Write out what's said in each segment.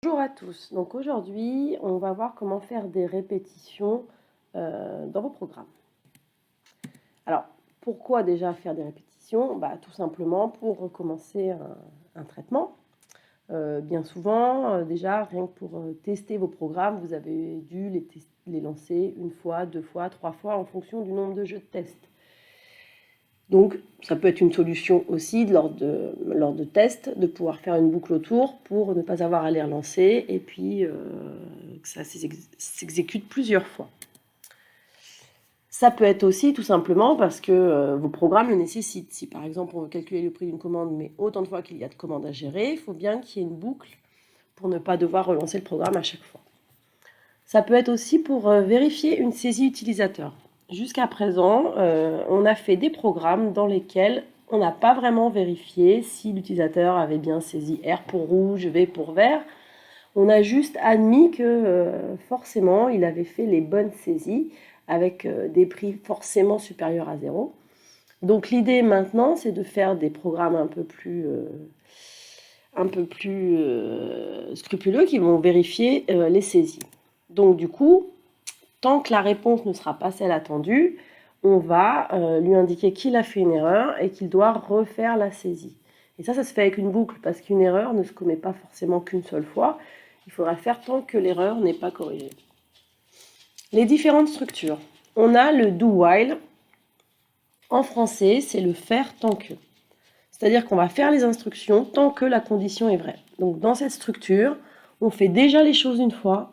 Bonjour à tous, donc aujourd'hui on va voir comment faire des répétitions dans vos programmes. Alors pourquoi déjà faire des répétitions? Tout simplement pour recommencer un traitement. Bien souvent, déjà rien que pour tester vos programmes, vous avez dû les lancer une fois, 2 fois, 3 fois en fonction du nombre de jeux de test. Donc ça peut être une solution aussi lors de tests de pouvoir faire une boucle autour pour ne pas avoir à les relancer et puis que ça s'exécute plusieurs fois. Ça peut être aussi tout simplement parce que vos programmes le nécessitent. Si par exemple on veut calculer le prix d'une commande, mais autant de fois qu'il y a de commandes à gérer, il faut bien qu'il y ait une boucle pour ne pas devoir relancer le programme à chaque fois. Ça peut être aussi pour vérifier une saisie utilisateur. Jusqu'à présent, on a fait des programmes dans lesquels on n'a pas vraiment vérifié si l'utilisateur avait bien saisi R pour rouge, V pour vert. On a juste admis que forcément, il avait fait les bonnes saisies avec des prix forcément supérieurs à 0. Donc l'idée maintenant, c'est de faire des programmes un peu plus scrupuleux qui vont vérifier les saisies. Donc du coup, tant que la réponse ne sera pas celle attendue, on va lui indiquer qu'il a fait une erreur et qu'il doit refaire la saisie. Et ça se fait avec une boucle parce qu'une erreur ne se commet pas forcément qu'une seule fois. Il faudra le faire tant que l'erreur n'est pas corrigée. Les différentes structures. On a le do-while. En français, c'est le faire tant que. C'est-à-dire qu'on va faire les instructions tant que la condition est vraie. Donc dans cette structure, on fait déjà les choses une fois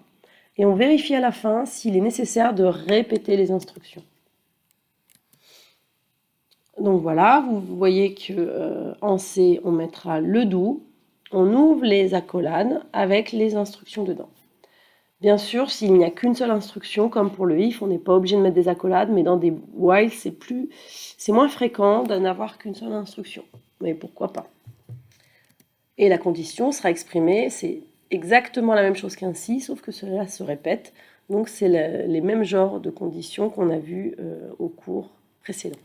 et on vérifie à la fin s'il est nécessaire de répéter les instructions. Donc voilà, vous voyez que en C, on mettra le do, on ouvre les accolades avec les instructions dedans. Bien sûr, s'il n'y a qu'une seule instruction, comme pour le if, on n'est pas obligé de mettre des accolades, mais dans des while, c'est moins fréquent d'en avoir qu'une seule instruction. Mais pourquoi pas? Et la condition sera exprimée, c'est exactement la même chose qu'un si, sauf que cela se répète. Donc c'est les mêmes genres de conditions qu'on a vues au cours précédent.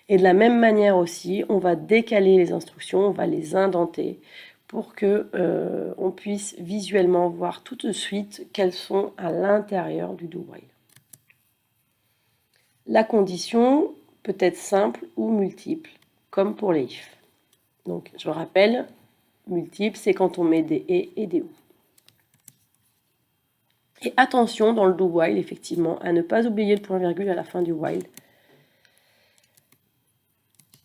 Et de la même manière aussi, on va décaler les instructions, on va les indenter pour que on puisse visuellement voir tout de suite qu'elles sont à l'intérieur du do-while. La condition peut être simple ou multiple, comme pour les if. Donc je rappelle, multiple, c'est quand on met des et des ou. Et attention dans le do-while, effectivement, à ne pas oublier le point-virgule à la fin du while.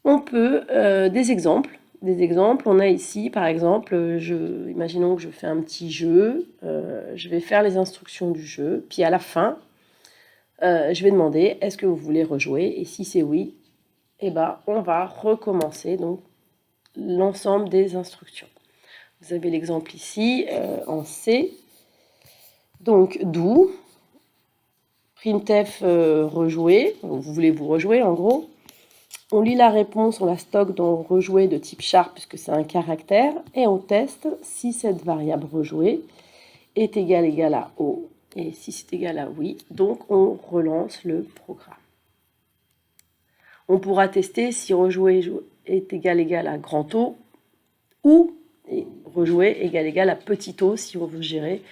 On peut, des exemples, on a ici, par exemple, imaginons que je fais un petit jeu, je vais faire les instructions du jeu, puis à la fin, je vais demander, est-ce que vous voulez rejouer? Et si c'est oui, on va recommencer donc l'ensemble des instructions. Vous avez l'exemple ici, en C, donc do, printf rejouer, vous voulez vous rejouer en gros. On lit la réponse, on la stocke dans rejouer de type char puisque c'est un caractère et on teste si cette variable rejouée est égale à O et si c'est égal à oui, donc on relance le programme. On pourra tester si rejouer est égal à grand O ou rejouer égal à petit o si on veut gérer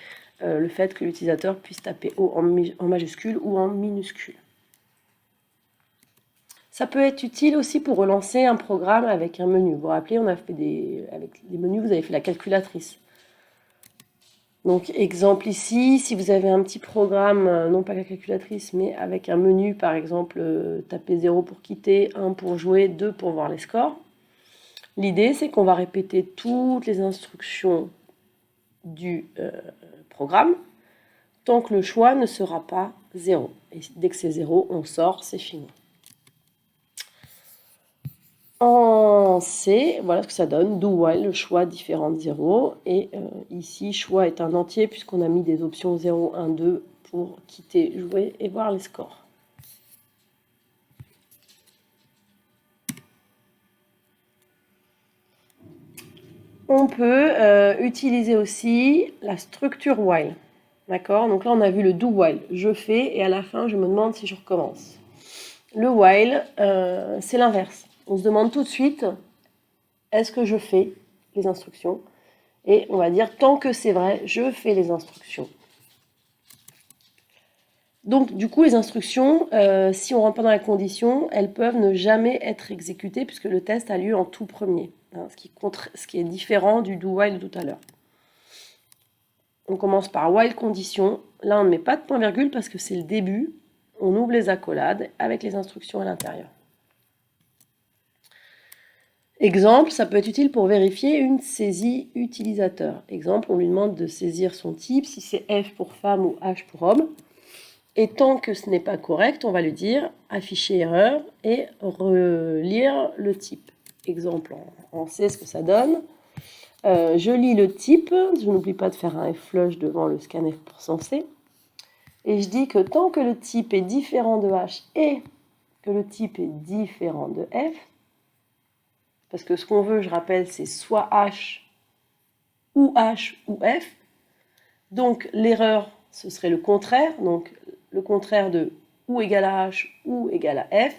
le fait que l'utilisateur puisse taper O en majuscule ou en minuscule. Ça peut être utile aussi pour relancer un programme avec un menu. Vous vous rappelez, on a fait avec les menus, vous avez fait la calculatrice. Donc exemple ici, si vous avez un petit programme, non pas la calculatrice, mais avec un menu, par exemple, taper 0 pour quitter, 1 pour jouer, 2 pour voir les scores. L'idée, c'est qu'on va répéter toutes les instructions du programme tant que le choix ne sera pas 0. Et dès que c'est 0, on sort, c'est fini. En C, voilà ce que ça donne, do while, le choix différent de 0. Et ici, choix est un entier puisqu'on a mis des options 0, 1, 2 pour quitter, jouer et voir les scores. On peut utiliser aussi la structure while. D'accord? Donc là, on a vu le do while. Je fais et à la fin, je me demande si je recommence. Le while, c'est l'inverse. On se demande tout de suite, est-ce que je fais les instructions? Et on va dire, tant que c'est vrai, je fais les instructions. Donc, du coup, les instructions, si on ne rentre pas dans la condition, elles peuvent ne jamais être exécutées puisque le test a lieu en tout premier, hein, ce qui est différent du do while de tout à l'heure. On commence par while condition. Là, on ne met pas de point-virgule parce que c'est le début. On ouvre les accolades avec les instructions à l'intérieur. Exemple, ça peut être utile pour vérifier une saisie utilisateur. Exemple, on lui demande de saisir son type, si c'est F pour femme ou H pour homme. Et tant que ce n'est pas correct, on va lui dire afficher erreur et relire le type. Exemple en C, ce que ça donne. Je lis le type, je n'oublie pas de faire un F-flush devant le scanf pour C. Et je dis que tant que le type est différent de H et que le type est différent de F, parce que ce qu'on veut, je rappelle, c'est soit H ou F. Donc l'erreur, ce serait le contraire. Donc le contraire de ou égale à H ou égale à F,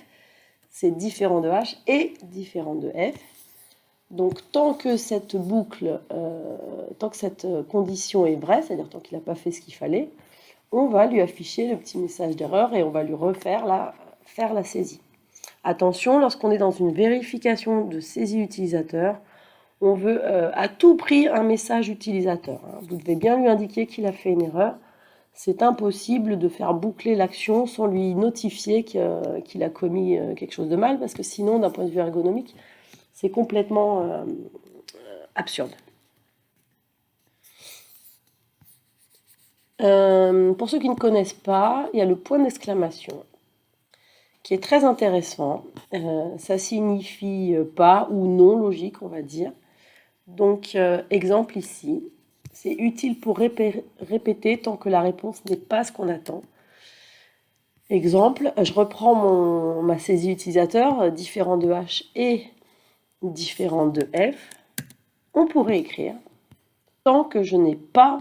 c'est différent de H et différent de F. Donc tant que cette boucle, tant que cette condition est vraie, c'est-à-dire tant qu'il n'a pas fait ce qu'il fallait, on va lui afficher le petit message d'erreur et on va lui refaire faire la saisie. Attention, lorsqu'on est dans une vérification de saisie utilisateur, on veut à tout prix un message utilisateur. Vous devez bien lui indiquer qu'il a fait une erreur. C'est impossible de faire boucler l'action sans lui notifier qu'il a commis quelque chose de mal, parce que sinon, d'un point de vue ergonomique, c'est complètement absurde. Pour ceux qui ne connaissent pas, il y a le point d'exclamation qui est très intéressant. Ça signifie pas ou non logique, on va dire. Donc, exemple ici, c'est utile pour répéter tant que la réponse n'est pas ce qu'on attend. Exemple, je reprends ma saisie utilisateur, différent de H et différent de F. On pourrait écrire, tant que je n'ai pas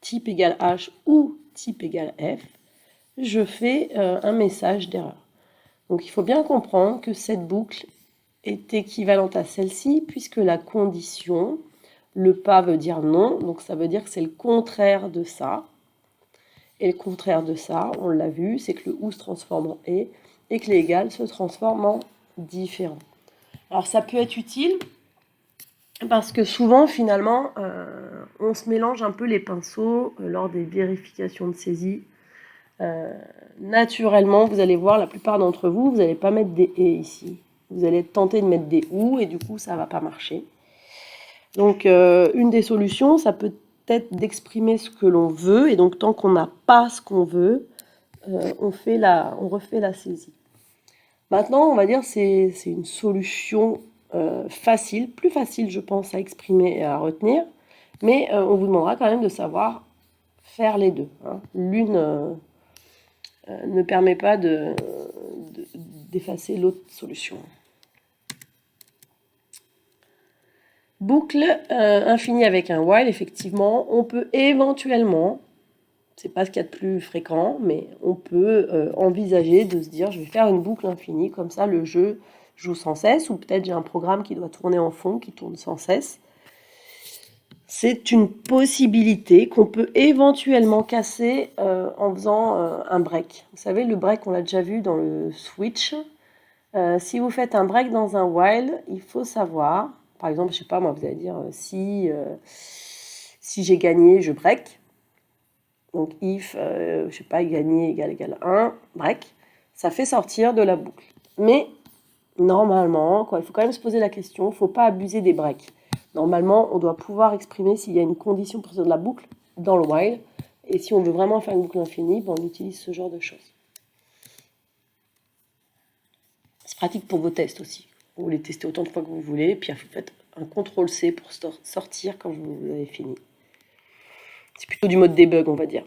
type égale H ou type égale F, je fais un message d'erreur. Donc il faut bien comprendre que cette boucle est équivalente à celle-ci, puisque la condition, le pas veut dire non, donc ça veut dire que c'est le contraire de ça. Et le contraire de ça, on l'a vu, c'est que le ou se transforme en et que l'égal se transforme en différent. Alors ça peut être utile parce que souvent, finalement, on se mélange un peu les pinceaux lors des vérifications de saisie. Naturellement, vous allez voir, la plupart d'entre vous, vous n'allez pas mettre des et ici. Vous allez tenter de mettre des ou et du coup, ça ne va pas marcher. Donc, une des solutions, ça peut être d'exprimer ce que l'on veut. Et donc, tant qu'on n'a pas ce qu'on veut, on refait la saisie. Maintenant, on va dire c'est une solution facile, plus facile, je pense, à exprimer et à retenir. Mais on vous demandera quand même de savoir faire les deux. Hein. L'une ne permet pas d'effacer l'autre solution. Boucle infinie avec un while, effectivement, on peut éventuellement, c'est pas ce qu'il y a de plus fréquent, mais on peut envisager de se dire je vais faire une boucle infinie, comme ça le jeu joue sans cesse, ou peut-être j'ai un programme qui doit tourner en fond, qui tourne sans cesse. C'est une possibilité qu'on peut éventuellement casser en faisant un break. Vous savez, le break, on l'a déjà vu dans le switch. Si vous faites un break dans un while, il faut savoir, par exemple, je sais pas moi, vous allez dire si j'ai gagné, je break. Donc if, je sais pas, gagner égale 1, break. Ça fait sortir de la boucle. Mais normalement, il faut quand même se poser la question, il ne faut pas abuser des breaks. Normalement, on doit pouvoir exprimer s'il y a une condition pour sortir de la boucle dans le while. Et si on veut vraiment faire une boucle infinie, on utilise ce genre de choses. C'est pratique pour vos tests aussi. Vous les testez autant de fois que vous voulez, puis vous faites un CTRL-C pour sortir quand vous avez fini. C'est plutôt du mode debug, on va dire.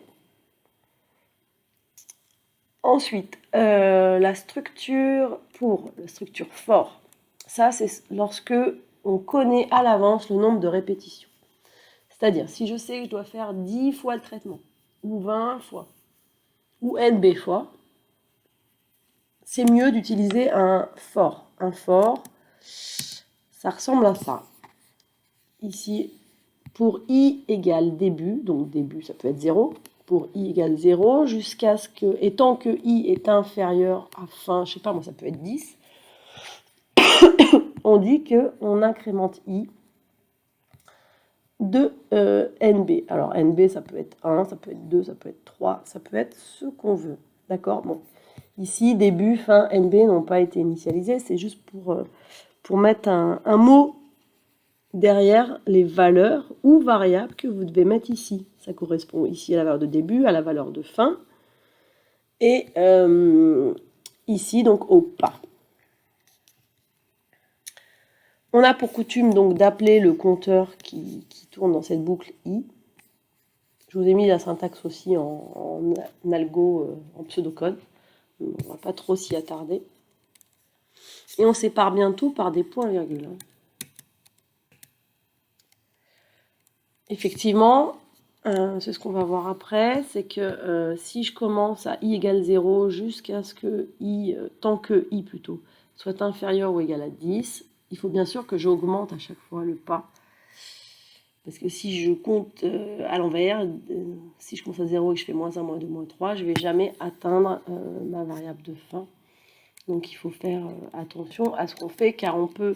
Ensuite, la structure for. Ça, c'est lorsque on connaît à l'avance le nombre de répétitions. C'est-à-dire, si je sais que je dois faire 10 fois le traitement, ou 20 fois, ou NB fois, c'est mieux d'utiliser un for. Un for, ça ressemble à ça. Ici, pour i égale début, donc début ça peut être 0, pour i égale 0, jusqu'à ce que, et tant que i est inférieur à fin, je sais pas moi, ça peut être 10, on dit qu'on incrémente i de NB. Alors NB, ça peut être 1, ça peut être 2, ça peut être 3, ça peut être ce qu'on veut. D'accord? Bon. Ici, début, fin, NB n'ont pas été initialisés. C'est juste pour mettre un mot derrière les valeurs ou variables que vous devez mettre ici. Ça correspond ici à la valeur de début, à la valeur de fin. Et ici, donc, au pas. On a pour coutume donc d'appeler le compteur qui tourne dans cette boucle i. Je vous ai mis la syntaxe aussi en algo, en pseudocode. On ne va pas trop s'y attarder. Et on sépare bien tout par des points-virgules. Effectivement, c'est ce qu'on va voir après, c'est que si je commence à i égale 0 jusqu'à ce que i, tant que i plutôt, soit inférieur ou égal à 10, il faut bien sûr que j'augmente à chaque fois le pas. Parce que si je compte à l'envers, si je compte à 0 et que je fais moins 1, moins 2, moins 3, je ne vais jamais atteindre ma variable de fin. Donc il faut faire attention à ce qu'on fait, car on peut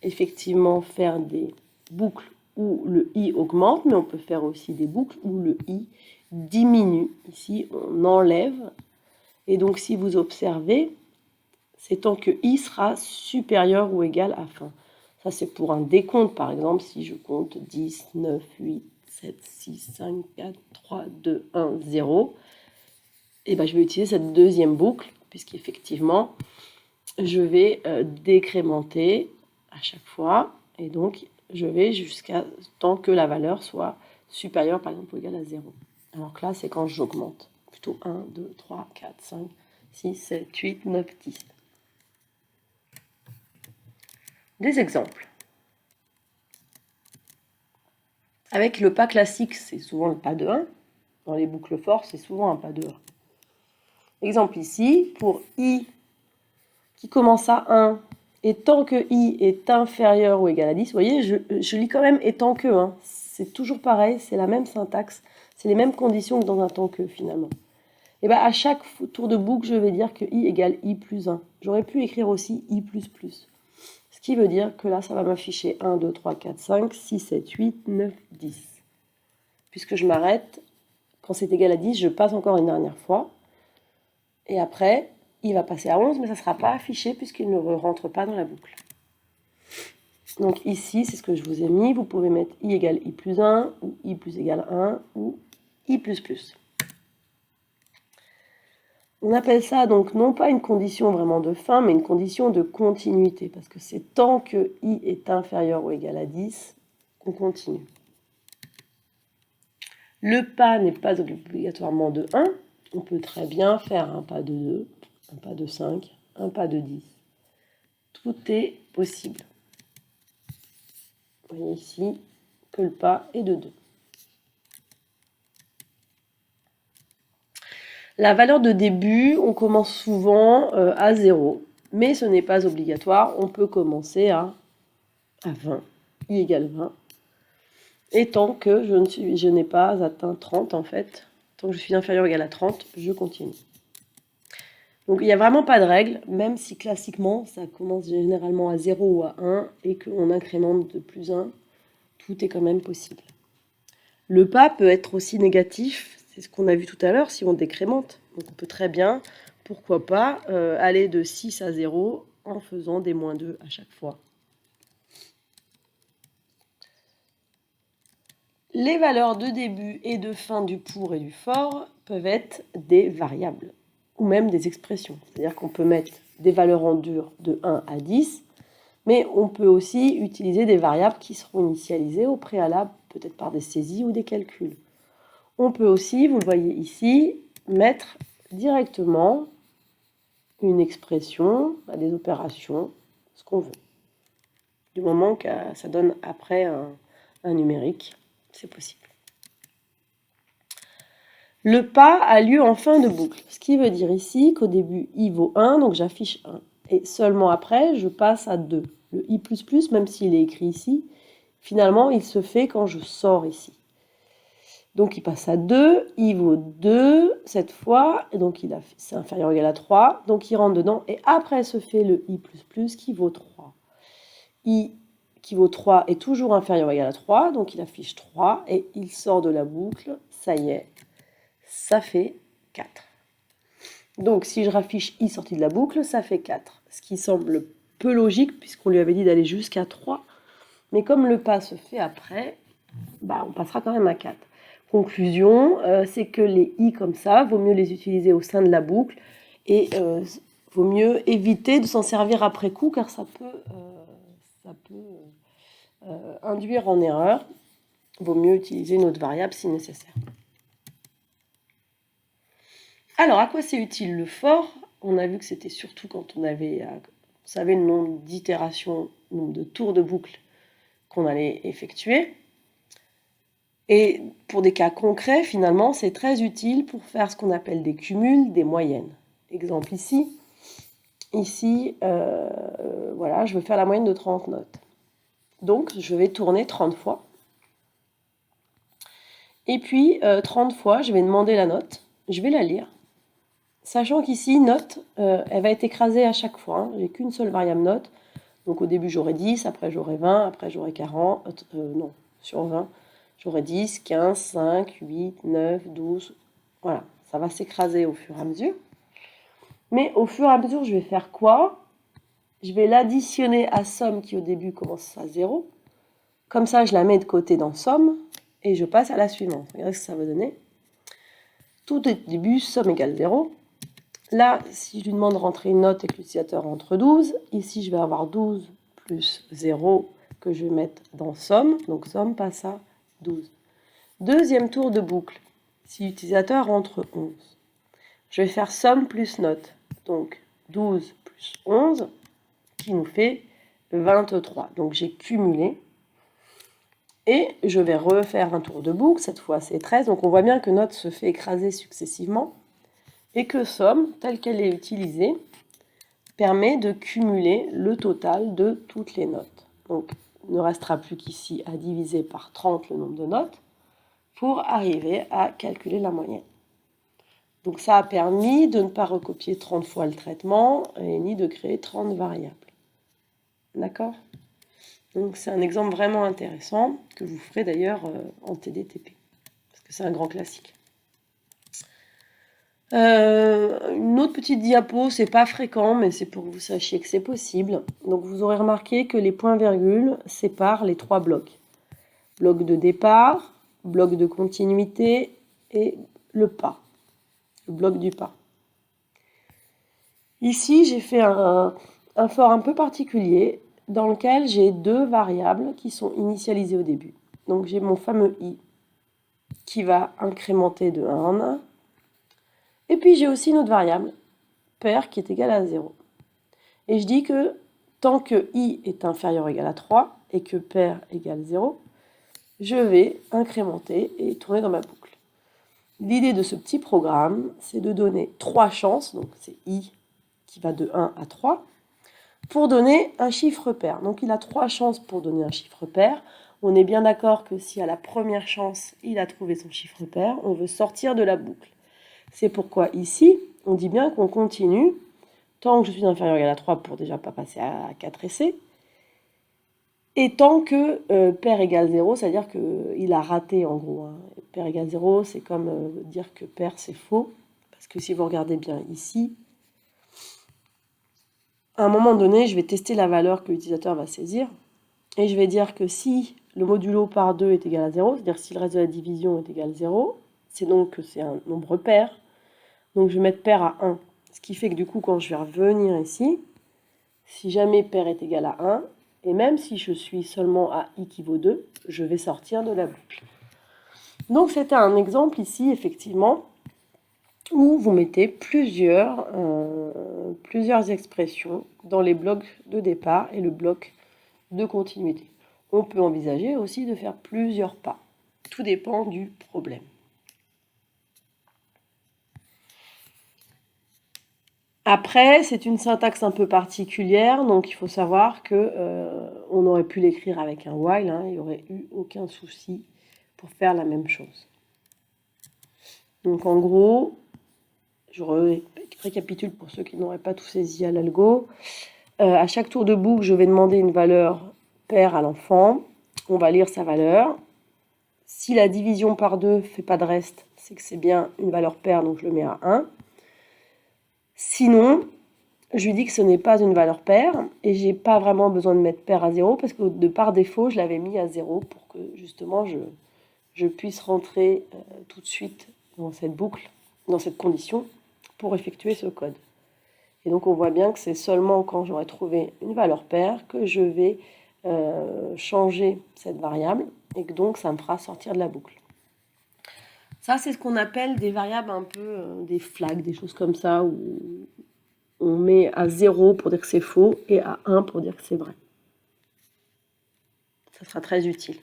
effectivement faire des boucles où le i augmente, mais on peut faire aussi des boucles où le i diminue. Ici, on enlève. Et donc si vous observez, c'est tant que i sera supérieur ou égal à fin. Ça, c'est pour un décompte, par exemple, si je compte 10, 9, 8, 7, 6, 5, 4, 3, 2, 1, 0, et ben, je vais utiliser cette deuxième boucle, puisqu'effectivement, je vais décrémenter à chaque fois, et donc je vais jusqu'à tant que la valeur soit supérieure, par exemple, ou égale à 0. Alors que là, c'est quand j'augmente. Plutôt 1, 2, 3, 4, 5, 6, 7, 8, 9, 10. Des exemples. Avec le pas classique, c'est souvent le pas de 1. Dans les boucles for, c'est souvent un pas de 1. Exemple ici, pour i qui commence à 1, et tant que i est inférieur ou égal à 10, vous voyez, je lis quand même et tant que, hein. C'est toujours pareil, c'est la même syntaxe, c'est les mêmes conditions que dans un tant que finalement. Et bien à chaque tour de boucle, je vais dire que i égale i plus 1. J'aurais pu écrire aussi i plus plus. Ce qui veut dire que là, ça va m'afficher 1, 2, 3, 4, 5, 6, 7, 8, 9, 10. Puisque je m'arrête, quand c'est égal à 10, je passe encore une dernière fois. Et après, il va passer à 11, mais ça ne sera pas affiché puisqu'il ne rentre pas dans la boucle. Donc ici, c'est ce que je vous ai mis. Vous pouvez mettre i égale i plus 1, ou i plus égale 1, ou i plus plus. On appelle ça donc non pas une condition vraiment de fin, mais une condition de continuité, parce que c'est tant que i est inférieur ou égal à 10 qu'on continue. Le pas n'est pas obligatoirement de 1, on peut très bien faire un pas de 2, un pas de 5, un pas de 10. Tout est possible. Vous voyez ici que le pas est de 2. La valeur de début, on commence souvent à 0, mais ce n'est pas obligatoire. On peut commencer à 20, i égale 20. Et tant que je n'ai pas atteint 30, en fait, tant que je suis inférieur ou égal à 30, je continue. Donc il n'y a vraiment pas de règle, même si classiquement, ça commence généralement à 0 ou à 1, et qu'on incrémente de plus 1, tout est quand même possible. Le pas peut être aussi négatif, c'est ce qu'on a vu tout à l'heure, si on décrémente. Donc on peut très bien, pourquoi pas, aller de 6 à 0 en faisant des moins 2 à chaque fois. Les valeurs de début et de fin du pour et du for peuvent être des variables, ou même des expressions. C'est-à-dire qu'on peut mettre des valeurs en dur de 1 à 10, mais on peut aussi utiliser des variables qui seront initialisées au préalable, peut-être par des saisies ou des calculs. On peut aussi, vous le voyez ici, mettre directement une expression, des opérations, ce qu'on veut. Du moment que ça donne après un numérique, c'est possible. Le pas a lieu en fin de boucle, ce qui veut dire ici qu'au début, i vaut 1, donc j'affiche 1. Et seulement après, je passe à 2. Le i++, même s'il est écrit ici, Finalement, il se fait quand je sors ici. Donc, il passe à 2, il vaut 2 cette fois, et donc c'est inférieur ou égal à 3, donc il rentre dedans, et après se fait le i++ qui vaut 3. I qui vaut 3 est toujours inférieur ou égal à 3, donc il affiche 3, et il sort de la boucle, ça y est, ça fait 4. Donc, si je raffiche i sorti de la boucle, ça fait 4, ce qui semble peu logique, puisqu'on lui avait dit d'aller jusqu'à 3, mais comme le pas se fait après, bah, on passera quand même à 4. Conclusion, c'est que les i comme ça, vaut mieux les utiliser au sein de la boucle et vaut mieux éviter de s'en servir après coup car ça peut induire en erreur. Vaut mieux utiliser une autre variable si nécessaire. Alors, à quoi c'est utile le for? On a vu que c'était surtout quand on avait, vous savez, le nombre d'itérations, le nombre de tours de boucle qu'on allait effectuer. Et pour des cas concrets, finalement, c'est très utile pour faire ce qu'on appelle des cumuls, des moyennes. Exemple ici. Ici, voilà, je veux faire la moyenne de 30 notes. Donc, je vais tourner 30 fois. Et puis, 30 fois, je vais demander la note. Je vais la lire. Sachant qu'ici, note, elle va être écrasée à chaque fois. J'ai qu'une seule variable note. Donc, au début, j'aurai 10, après, j'aurai 20, après, j'aurai 40. Non, sur 20. J'aurai 10, 15, 5, 8, 9, 12. Voilà, ça va s'écraser au fur et à mesure. Mais au fur et à mesure, je vais faire quoi? Je vais l'additionner à somme qui au début commence à 0. Comme ça, je la mets de côté dans somme et je passe à la suivante. Regardez ce que ça va donner. Tout au début, somme égale 0. Là, si je lui demande de rentrer une note et que l'utilisateur rentre 12, ici, je vais avoir 12 plus 0 que je vais mettre dans somme. Donc, somme passe à 12. Deuxième tour de boucle. Si l'utilisateur rentre 11, je vais faire somme plus note. Donc, 12 plus 11, qui nous fait 23. Donc, j'ai cumulé. Et je vais refaire un tour de boucle. Cette fois, c'est 13. Donc, on voit bien que note se fait écraser successivement. Et que somme, telle qu'elle est utilisée, permet de cumuler le total de toutes les notes. Donc, il ne restera plus qu'ici à diviser par 30 le nombre de notes pour arriver à calculer la moyenne. Donc ça a permis de ne pas recopier 30 fois le traitement et ni de créer 30 variables. D'accord? Donc c'est un exemple vraiment intéressant que vous ferez d'ailleurs en TDTP, parce que c'est un grand classique. Une autre petite diapo, c'est pas fréquent, mais c'est pour que vous sachiez que c'est possible. Donc vous aurez remarqué que les points-virgules séparent les trois blocs. Bloc de départ, bloc de continuité et le pas, le bloc du pas. Ici, j'ai fait un for un peu particulier dans lequel j'ai deux variables qui sont initialisées au début. Donc j'ai mon fameux i qui va incrémenter de 1 en 1. Et puis j'ai aussi une autre variable, pair, qui est égale à 0. Et je dis que tant que i est inférieur ou égal à 3 et que pair égale 0, je vais incrémenter et tourner dans ma boucle. L'idée de ce petit programme, c'est de donner 3 chances, donc c'est i qui va de 1 à 3, pour donner un chiffre pair. Donc il a 3 chances pour donner un chiffre pair. On est bien d'accord que si à la première chance, il a trouvé son chiffre pair, on veut sortir de la boucle. C'est pourquoi ici, on dit bien qu'on continue tant que je suis inférieur ou égal à 3 pour déjà pas passer à 4 essais. Et tant que pair égale 0, c'est-à-dire qu'il a raté en gros. Hein. Pair égale 0, c'est comme dire que pair c'est faux. Parce que si vous regardez bien ici, à un moment donné, je vais tester la valeur que l'utilisateur va saisir. Et je vais dire que si le modulo par 2 est égal à 0, c'est-à-dire si le reste de la division est égal à 0, c'est donc que c'est un nombre pair. Donc je vais mettre pair à 1. Ce qui fait que du coup, quand je vais revenir ici, si jamais pair est égal à 1, et même si je suis seulement à i qui vaut 2, je vais sortir de la boucle. Donc c'était un exemple ici, effectivement, où vous mettez plusieurs expressions dans les blocs de départ et le bloc de continuité. On peut envisager aussi de faire plusieurs pas. Tout dépend du problème. Après, c'est une syntaxe un peu particulière, donc il faut savoir que on aurait pu l'écrire avec un while, hein, il n'y aurait eu aucun souci pour faire la même chose. Donc en gros, je récapitule pour ceux qui n'auraient pas tout saisi à l'algo. À chaque tour de boucle, je vais demander une valeur paire à l'enfant. On va lire sa valeur. Si la division par 2 ne fait pas de reste, c'est que c'est bien une valeur paire, donc je le mets à 1. Sinon, je lui dis que ce n'est pas une valeur paire et j'ai pas vraiment besoin de mettre paire à 0 parce que par défaut, je l'avais mis à 0 pour que justement je puisse rentrer tout de suite dans cette boucle, dans cette condition pour effectuer ce code. Et donc on voit bien que c'est seulement quand j'aurai trouvé une valeur paire que je vais changer cette variable et que donc ça me fera sortir de la boucle. Ça, c'est ce qu'on appelle des variables un peu, des flags, des choses comme ça, où on met à 0 pour dire que c'est faux et à 1 pour dire que c'est vrai. Ça sera très utile.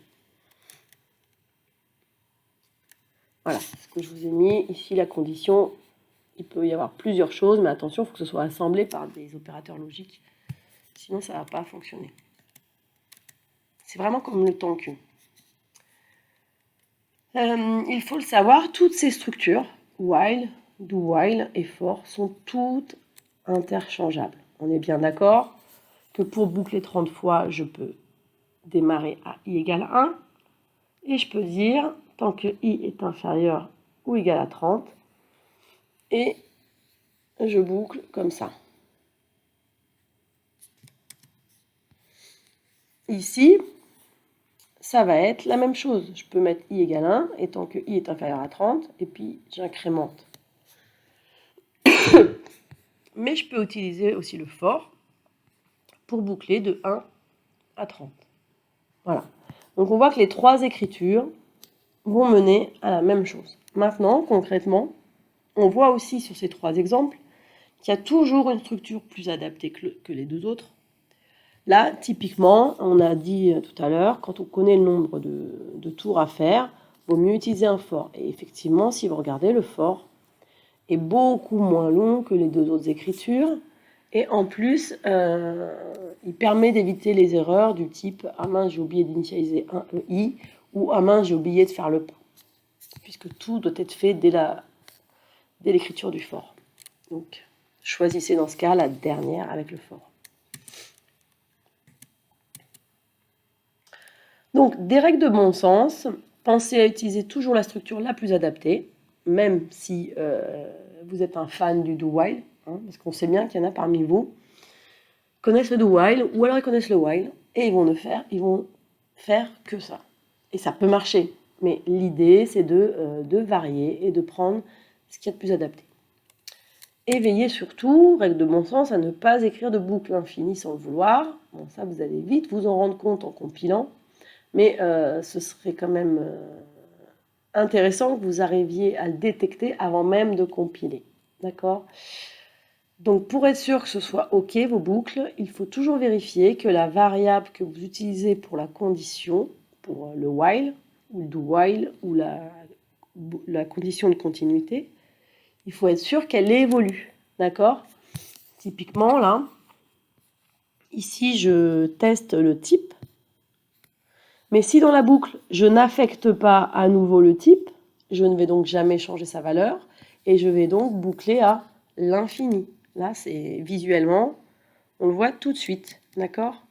Voilà ce que je vous ai mis. Ici, la condition, il peut y avoir plusieurs choses, mais attention, il faut que ce soit assemblé par des opérateurs logiques. Sinon, ça ne va pas fonctionner. C'est vraiment comme le temps Q. Il faut le savoir, toutes ces structures, while, do while et for, sont toutes interchangeables. On est bien d'accord que pour boucler 30 fois, je peux démarrer à i égale 1, et je peux dire, tant que i est inférieur ou égal à 30, et je boucle comme ça. Ici, ça va être la même chose. Je peux mettre i égale 1, et tant que i est inférieur à 30, et puis j'incrémente. Mais je peux utiliser aussi le for pour boucler de 1 à 30. Voilà. Donc on voit que les trois écritures vont mener à la même chose. Maintenant, concrètement, on voit aussi sur ces trois exemples qu'il y a toujours une structure plus adaptée que les deux autres. Là, typiquement, on a dit tout à l'heure, quand on connaît le nombre de tours à faire, il vaut mieux utiliser un for. Et effectivement, si vous regardez, le for est beaucoup moins long que les deux autres écritures. Et en plus, il permet d'éviter les erreurs du type « Ah mince, j'ai oublié d'initialiser un EI » ou « Ah mince, j'ai oublié de faire le pas », puisque tout doit être fait dès l'écriture du for. Donc, choisissez dans ce cas la dernière avec le for. Donc, des règles de bon sens, pensez à utiliser toujours la structure la plus adaptée, même si vous êtes un fan du do-while, hein, parce qu'on sait bien qu'il y en a parmi vous qui connaissent le do-while, ou alors ils connaissent le while, et ils vont faire que ça. Et ça peut marcher, mais l'idée, c'est de varier et de prendre ce qu'il y a de plus adapté. Et veillez surtout, règle de bon sens, à ne pas écrire de boucle infinie sans le vouloir. Bon, ça, vous allez vite vous en rendre compte en compilant, mais ce serait quand même intéressant que vous arriviez à le détecter avant même de compiler. D'accord ? Donc pour être sûr que ce soit OK, vos boucles, il faut toujours vérifier que la variable que vous utilisez pour la condition, pour le while, ou le do while, ou la condition de continuité, il faut être sûr qu'elle évolue. D'accord ? Typiquement, là, ici, je teste le type. Mais si dans la boucle, je n'affecte pas à nouveau le type, je ne vais donc jamais changer sa valeur, et je vais donc boucler à l'infini. Là, c'est visuellement, on le voit tout de suite, d'accord ?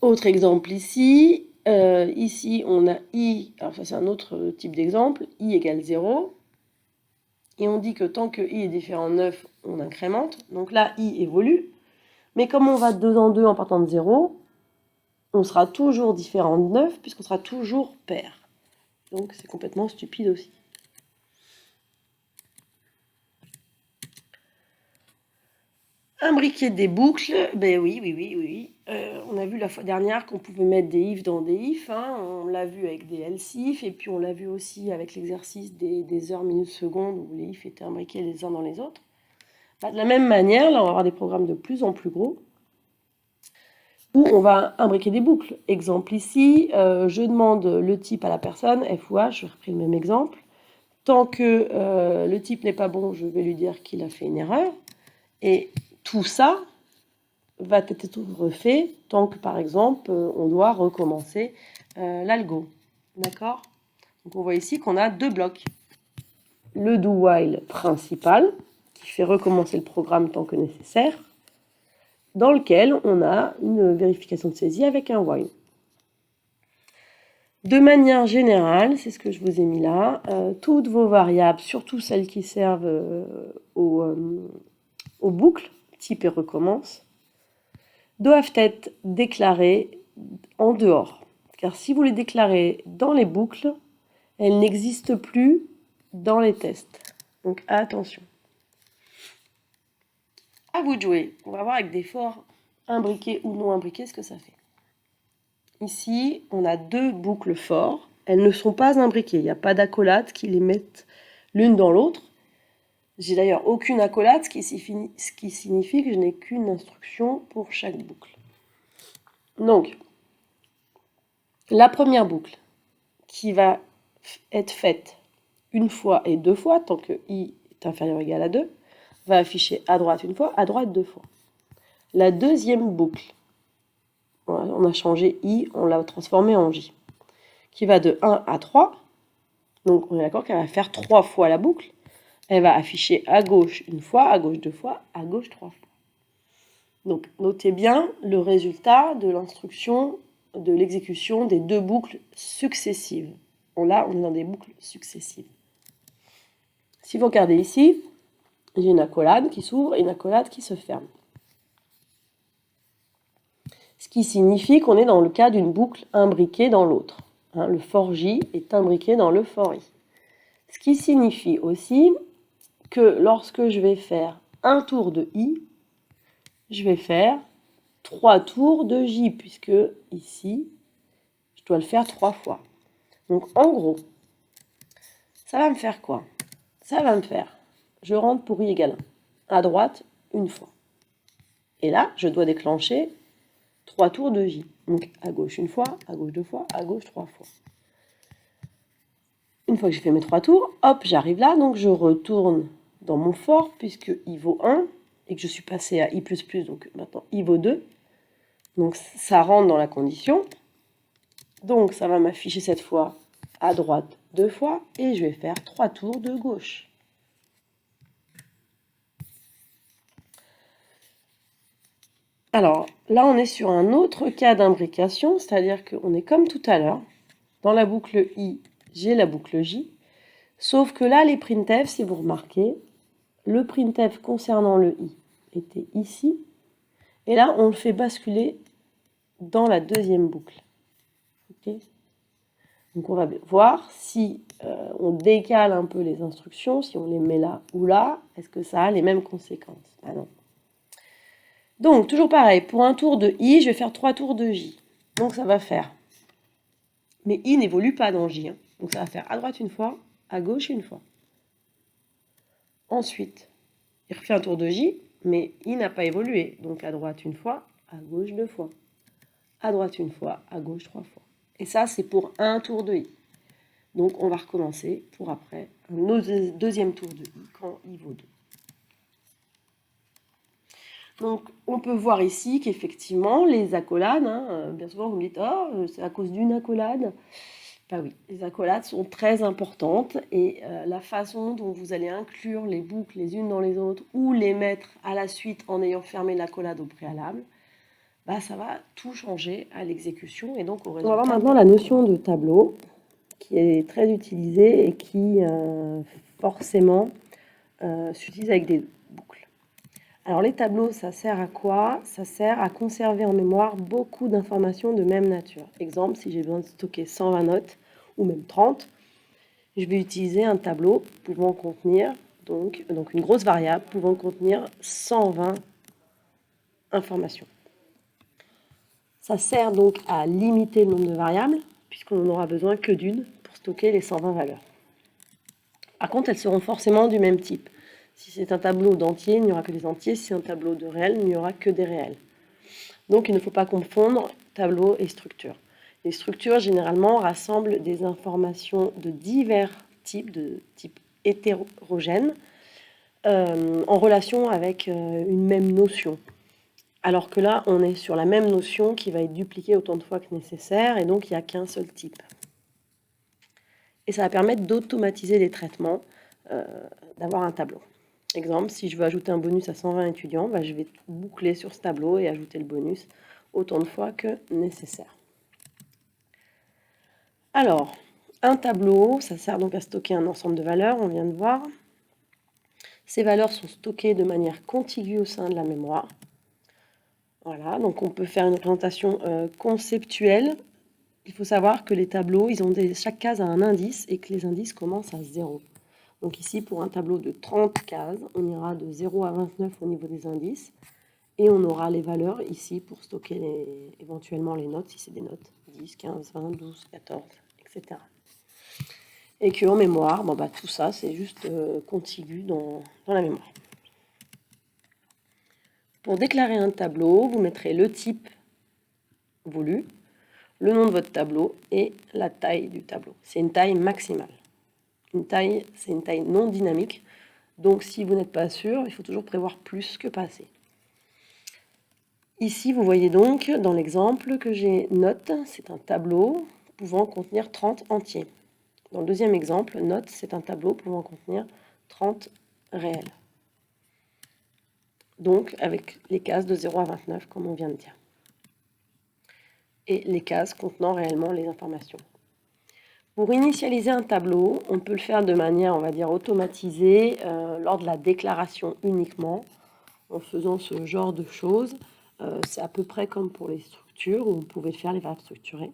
Autre exemple ici. Ici, on a i, alors ça c'est un autre type d'exemple, i égale 0. Et on dit que tant que i est différent de 9, on incrémente. Donc là, i évolue. Mais comme on va de 2 en 2 en partant de 0, on sera toujours différent de 9 puisqu'on sera toujours pair. Donc c'est complètement stupide aussi. Imbriquer des boucles, ben oui. On a vu la fois dernière qu'on pouvait mettre des if dans des if, hein. On l'a vu avec des else if, et puis on l'a vu aussi avec l'exercice des heures, minutes, secondes, où les if étaient imbriqués les uns dans les autres. De la même manière, là on va avoir des programmes de plus en plus gros, où on va imbriquer des boucles. Exemple ici, je demande le type à la personne, f ou h, je repris le même exemple, Tant que le type n'est pas bon, je vais lui dire qu'il a fait une erreur. Et tout ça va être refait tant que, par exemple, on doit recommencer l'algo. D'accord? Donc on voit ici qu'on a deux blocs. Le do while principal, qui fait recommencer le programme tant que nécessaire, dans lequel on a une vérification de saisie avec un while. De manière générale, c'est ce que je vous ai mis là, toutes vos variables, surtout celles qui servent aux boucles, type et recommence, doivent être déclarées en dehors. Car si vous les déclarez dans les boucles, elles n'existent plus dans les tests. Donc attention. À vous de jouer. On va voir avec des forts imbriqués ou non imbriqués ce que ça fait. Ici, on a deux boucles forts. Elles ne sont pas imbriquées. Il n'y a pas d'accolade qui les mette l'une dans l'autre. J'ai d'ailleurs aucune accolade, ce qui signifie que je n'ai qu'une instruction pour chaque boucle. Donc, la première boucle qui va être faite une fois et deux fois, tant que i est inférieur ou égal à 2, va afficher à droite une fois, à droite deux fois. La deuxième boucle, on a changé i, on l'a transformé en j, qui va de 1 à 3, donc on est d'accord qu'elle va faire 3 fois la boucle, elle va afficher à gauche une fois, à gauche deux fois, à gauche 3 fois. Donc notez bien le résultat de l'instruction de l'exécution des deux boucles successives. Là, on est dans des boucles successives. Si vous regardez ici, j'ai une accolade qui s'ouvre et une accolade qui se ferme. Ce qui signifie qu'on est dans le cas d'une boucle imbriquée dans l'autre. Le for J est imbriqué dans le for I. Ce qui signifie aussi que lorsque je vais faire un tour de I, je vais faire 3 tours de J, puisque ici, je dois le faire 3 fois. Donc en gros, ça va me faire quoi? Ça va me faire, je rentre pour I égale 1, à droite, une fois. Et là, je dois déclencher 3 tours de J. Donc à gauche une fois, à gauche deux fois, à gauche 3 fois. Une fois que j'ai fait mes 3 tours, hop, j'arrive là, donc je retourne dans mon for, puisque I vaut 1, et que je suis passé à I++, donc maintenant I vaut 2. Donc ça rentre dans la condition. Donc ça va m'afficher cette fois à droite 2 fois, et je vais faire 3 tours de gauche. Alors là, on est sur un autre cas d'imbrication, c'est-à-dire qu'on est comme tout à l'heure. Dans la boucle I, j'ai la boucle J. Sauf que là, les printf, si vous remarquez, le printf concernant le I était ici. Et là, on le fait basculer dans la deuxième boucle. Okay, donc on va voir si on décale un peu les instructions, si on les met là ou là, est-ce que ça a les mêmes conséquences? Ah non. Donc, toujours pareil, pour un tour de I, je vais faire 3 tours de J. Donc ça va faire. Mais I n'évolue pas dans J. Donc ça va faire à droite une fois, à gauche une fois. Ensuite, il refait un tour de J, mais I n'a pas évolué. Donc à droite une fois, à gauche deux fois. À droite une fois, à gauche 3 fois. Et ça, c'est pour un tour de I. Donc on va recommencer pour après un deuxième tour de I quand I vaut 2. Donc on peut voir ici qu'effectivement, les accolades, bien souvent vous me dites « Oh, c'est à cause d'une accolade ». Bah oui, les accolades sont très importantes et la façon dont vous allez inclure les boucles les unes dans les autres ou les mettre à la suite en ayant fermé l'accolade au préalable, bah ça va tout changer à l'exécution et donc au résultat. On va voir maintenant la notion de tableau qui est très utilisée et qui forcément s'utilise avec des boucles. Alors les tableaux, ça sert à quoi? Ça sert à conserver en mémoire beaucoup d'informations de même nature. Exemple, si j'ai besoin de stocker 120 notes, ou même 30, je vais utiliser un tableau pouvant contenir, donc une grosse variable pouvant contenir 120 informations. Ça sert donc à limiter le nombre de variables, puisqu'on n'aura besoin que d'une pour stocker les 120 valeurs. Par contre, elles seront forcément du même type. Si c'est un tableau d'entiers, il n'y aura que des entiers. Si c'est un tableau de réels, il n'y aura que des réels. Donc il ne faut pas confondre tableau et structure. Les structures, généralement, rassemblent des informations de divers type, de type hétérogène, en relation avec une même notion. Alors que là, on est sur la même notion qui va être dupliquée autant de fois que nécessaire, et donc il n'y a qu'un seul type. Et ça va permettre d'automatiser les traitements, d'avoir un tableau. Exemple, si je veux ajouter un bonus à 120 étudiants, je vais boucler sur ce tableau et ajouter le bonus autant de fois que nécessaire. Alors, un tableau, ça sert donc à stocker un ensemble de valeurs, on vient de voir. Ces valeurs sont stockées de manière contiguë au sein de la mémoire. Voilà, donc on peut faire une représentation conceptuelle. Il faut savoir que les tableaux, chaque case a un indice et que les indices commencent à 0. Donc ici, pour un tableau de 30 cases, on ira de 0 à 29 au niveau des indices. Et on aura les valeurs ici pour stocker éventuellement les notes, si c'est des notes, 10, 15, 20, 12, 14, etc. Et qu'en mémoire, tout ça, c'est juste contigu dans la mémoire. Pour déclarer un tableau, vous mettrez le type voulu, le nom de votre tableau et la taille du tableau. C'est une taille maximale. C'est une taille non dynamique. Donc si vous n'êtes pas sûr, il faut toujours prévoir plus que pas assez. Ici, vous voyez donc dans l'exemple que j'ai note, c'est un tableau pouvant contenir 30 entiers. Dans le deuxième exemple, note, c'est un tableau pouvant contenir 30 réels. Donc avec les cases de 0 à 29, comme on vient de dire. Et les cases contenant réellement les informations. Pour initialiser un tableau, on peut le faire de manière, on va dire, automatisée, lors de la déclaration uniquement, en faisant ce genre de choses. C'est à peu près comme pour les structures, où vous pouvez faire les variables structurées.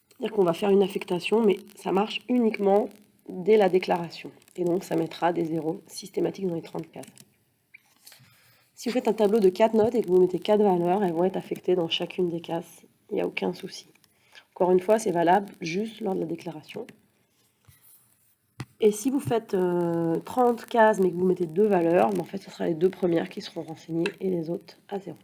C'est-à-dire qu'on va faire une affectation, mais ça marche uniquement dès la déclaration. Et donc, ça mettra des zéros systématiques dans les 30 cases. Si vous faites un tableau de 4 notes et que vous mettez 4 valeurs, elles vont être affectées dans chacune des cases. Il n'y a aucun souci. Encore une fois, c'est valable juste lors de la déclaration. Et si vous faites 30 cases mais que vous mettez 2 valeurs, en fait, ce sera les 2 premières qui seront renseignées et les autres à 0.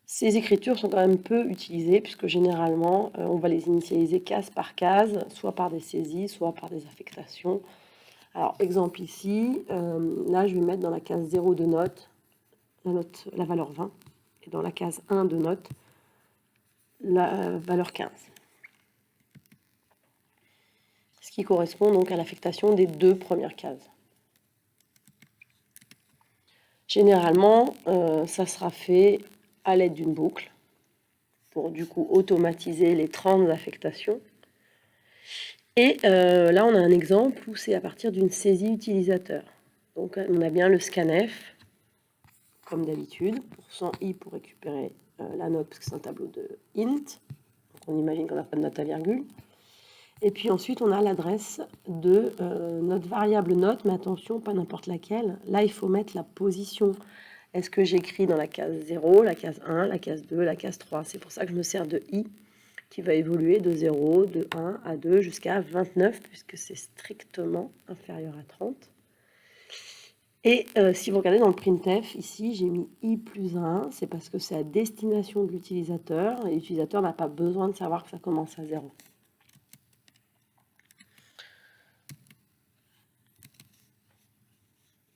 Ces écritures sont quand même peu utilisées puisque généralement, on va les initialiser case par case, soit par des saisies, soit par des affectations. Alors, exemple ici, là, je vais mettre dans la case 0 de note, la valeur 20, et dans la case 1 de note, la valeur 15. Ce qui correspond donc à l'affectation des 2 premières cases. Généralement, ça sera fait à l'aide d'une boucle pour du coup automatiser les 30 affectations. Et là, on a un exemple où c'est à partir d'une saisie utilisateur. Donc, on a bien le scanf, comme d'habitude, pour 100i pour récupérer la note, parce que c'est un tableau de int. Donc, on imagine qu'on n'a pas de note à virgule. Et puis ensuite, on a l'adresse de notre variable note, mais attention, pas n'importe laquelle. Là, il faut mettre la position. Est-ce que j'écris dans la case 0, la case 1, la case 2, la case 3? C'est pour ça que je me sers de i, qui va évoluer de 0, de 1 à 2 jusqu'à 29, puisque c'est strictement inférieur à 30. Et si vous regardez dans le printf, ici, j'ai mis i plus 1, c'est parce que c'est à destination de l'utilisateur, et l'utilisateur n'a pas besoin de savoir que ça commence à 0.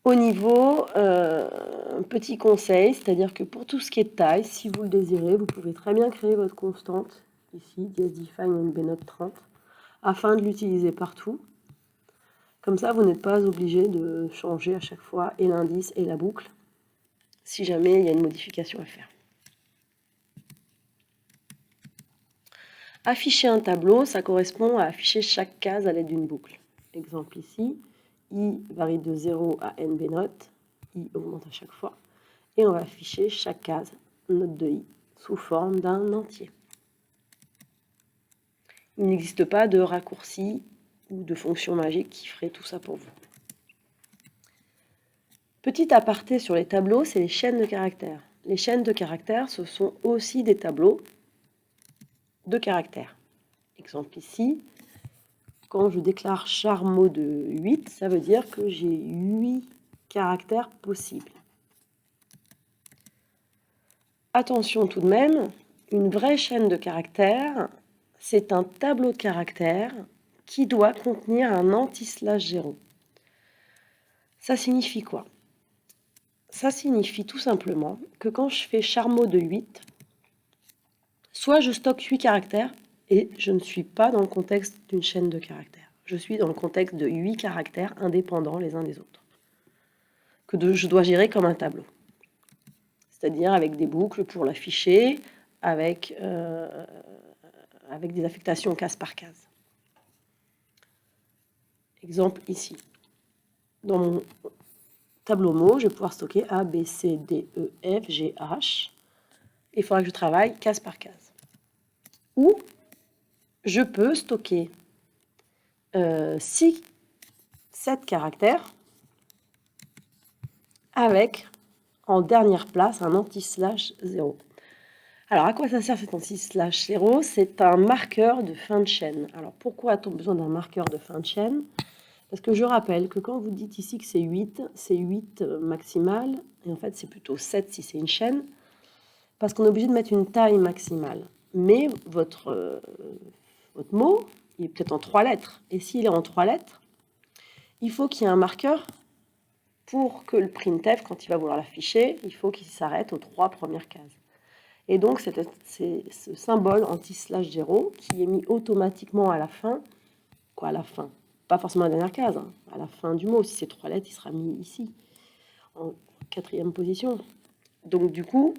Au niveau, petit conseil, c'est-à-dire que pour tout ce qui est de taille, si vous le désirez, vous pouvez très bien créer votre constante, ici, define nbnote 30, afin de l'utiliser partout. Comme ça, vous n'êtes pas obligé de changer à chaque fois et l'indice et la boucle, si jamais il y a une modification à faire. Afficher un tableau, ça correspond à afficher chaque case à l'aide d'une boucle. Exemple ici, i varie de 0 à nbnote, i augmente à chaque fois, et on va afficher chaque case, note de i, sous forme d'un entier. Il n'existe pas de raccourci ou de fonction magique qui ferait tout ça pour vous. Petit aparté sur les tableaux, c'est les chaînes de caractères. Les chaînes de caractères, ce sont aussi des tableaux de caractères. Exemple ici, quand je déclare char mot de 8, ça veut dire que j'ai 8 caractères possibles. Attention tout de même, une vraie chaîne de caractères, c'est un tableau de caractères qui doit contenir un anti-0. Ça signifie quoi? Ça signifie tout simplement que quand je fais char-mot de 8, soit je stocke 8 caractères et je ne suis pas dans le contexte d'une chaîne de caractères. Je suis dans le contexte de 8 caractères indépendants les uns des autres, que je dois gérer comme un tableau. C'est-à-dire avec des boucles pour l'afficher, avec des affectations case par case. Exemple ici. Dans mon tableau mot, je vais pouvoir stocker A, B, C, D, E, F, G, H. Il faudra que je travaille case par case. Ou je peux stocker 7 caractères avec en dernière place un anti-0. Alors, à quoi ça sert cet anti-0? C'est un marqueur de fin de chaîne. Alors, pourquoi a-t-on besoin d'un marqueur de fin de chaîne? Parce que je rappelle que quand vous dites ici que c'est 8 maximal, et en fait c'est plutôt 7 si c'est une chaîne, parce qu'on est obligé de mettre une taille maximale. Mais votre mot, il est peut-être en 3 lettres. Et s'il est en 3 lettres, il faut qu'il y ait un marqueur pour que le printf, quand il va vouloir l'afficher, il faut qu'il s'arrête aux 3 premières cases. Et donc, c'est ce symbole anti-0 qui est mis automatiquement à la fin. Quoi, à la fin? Pas forcément à la dernière case, hein, à la fin du mot. Si c'est 3 lettres, il sera mis ici, en 4e position. Donc, du coup,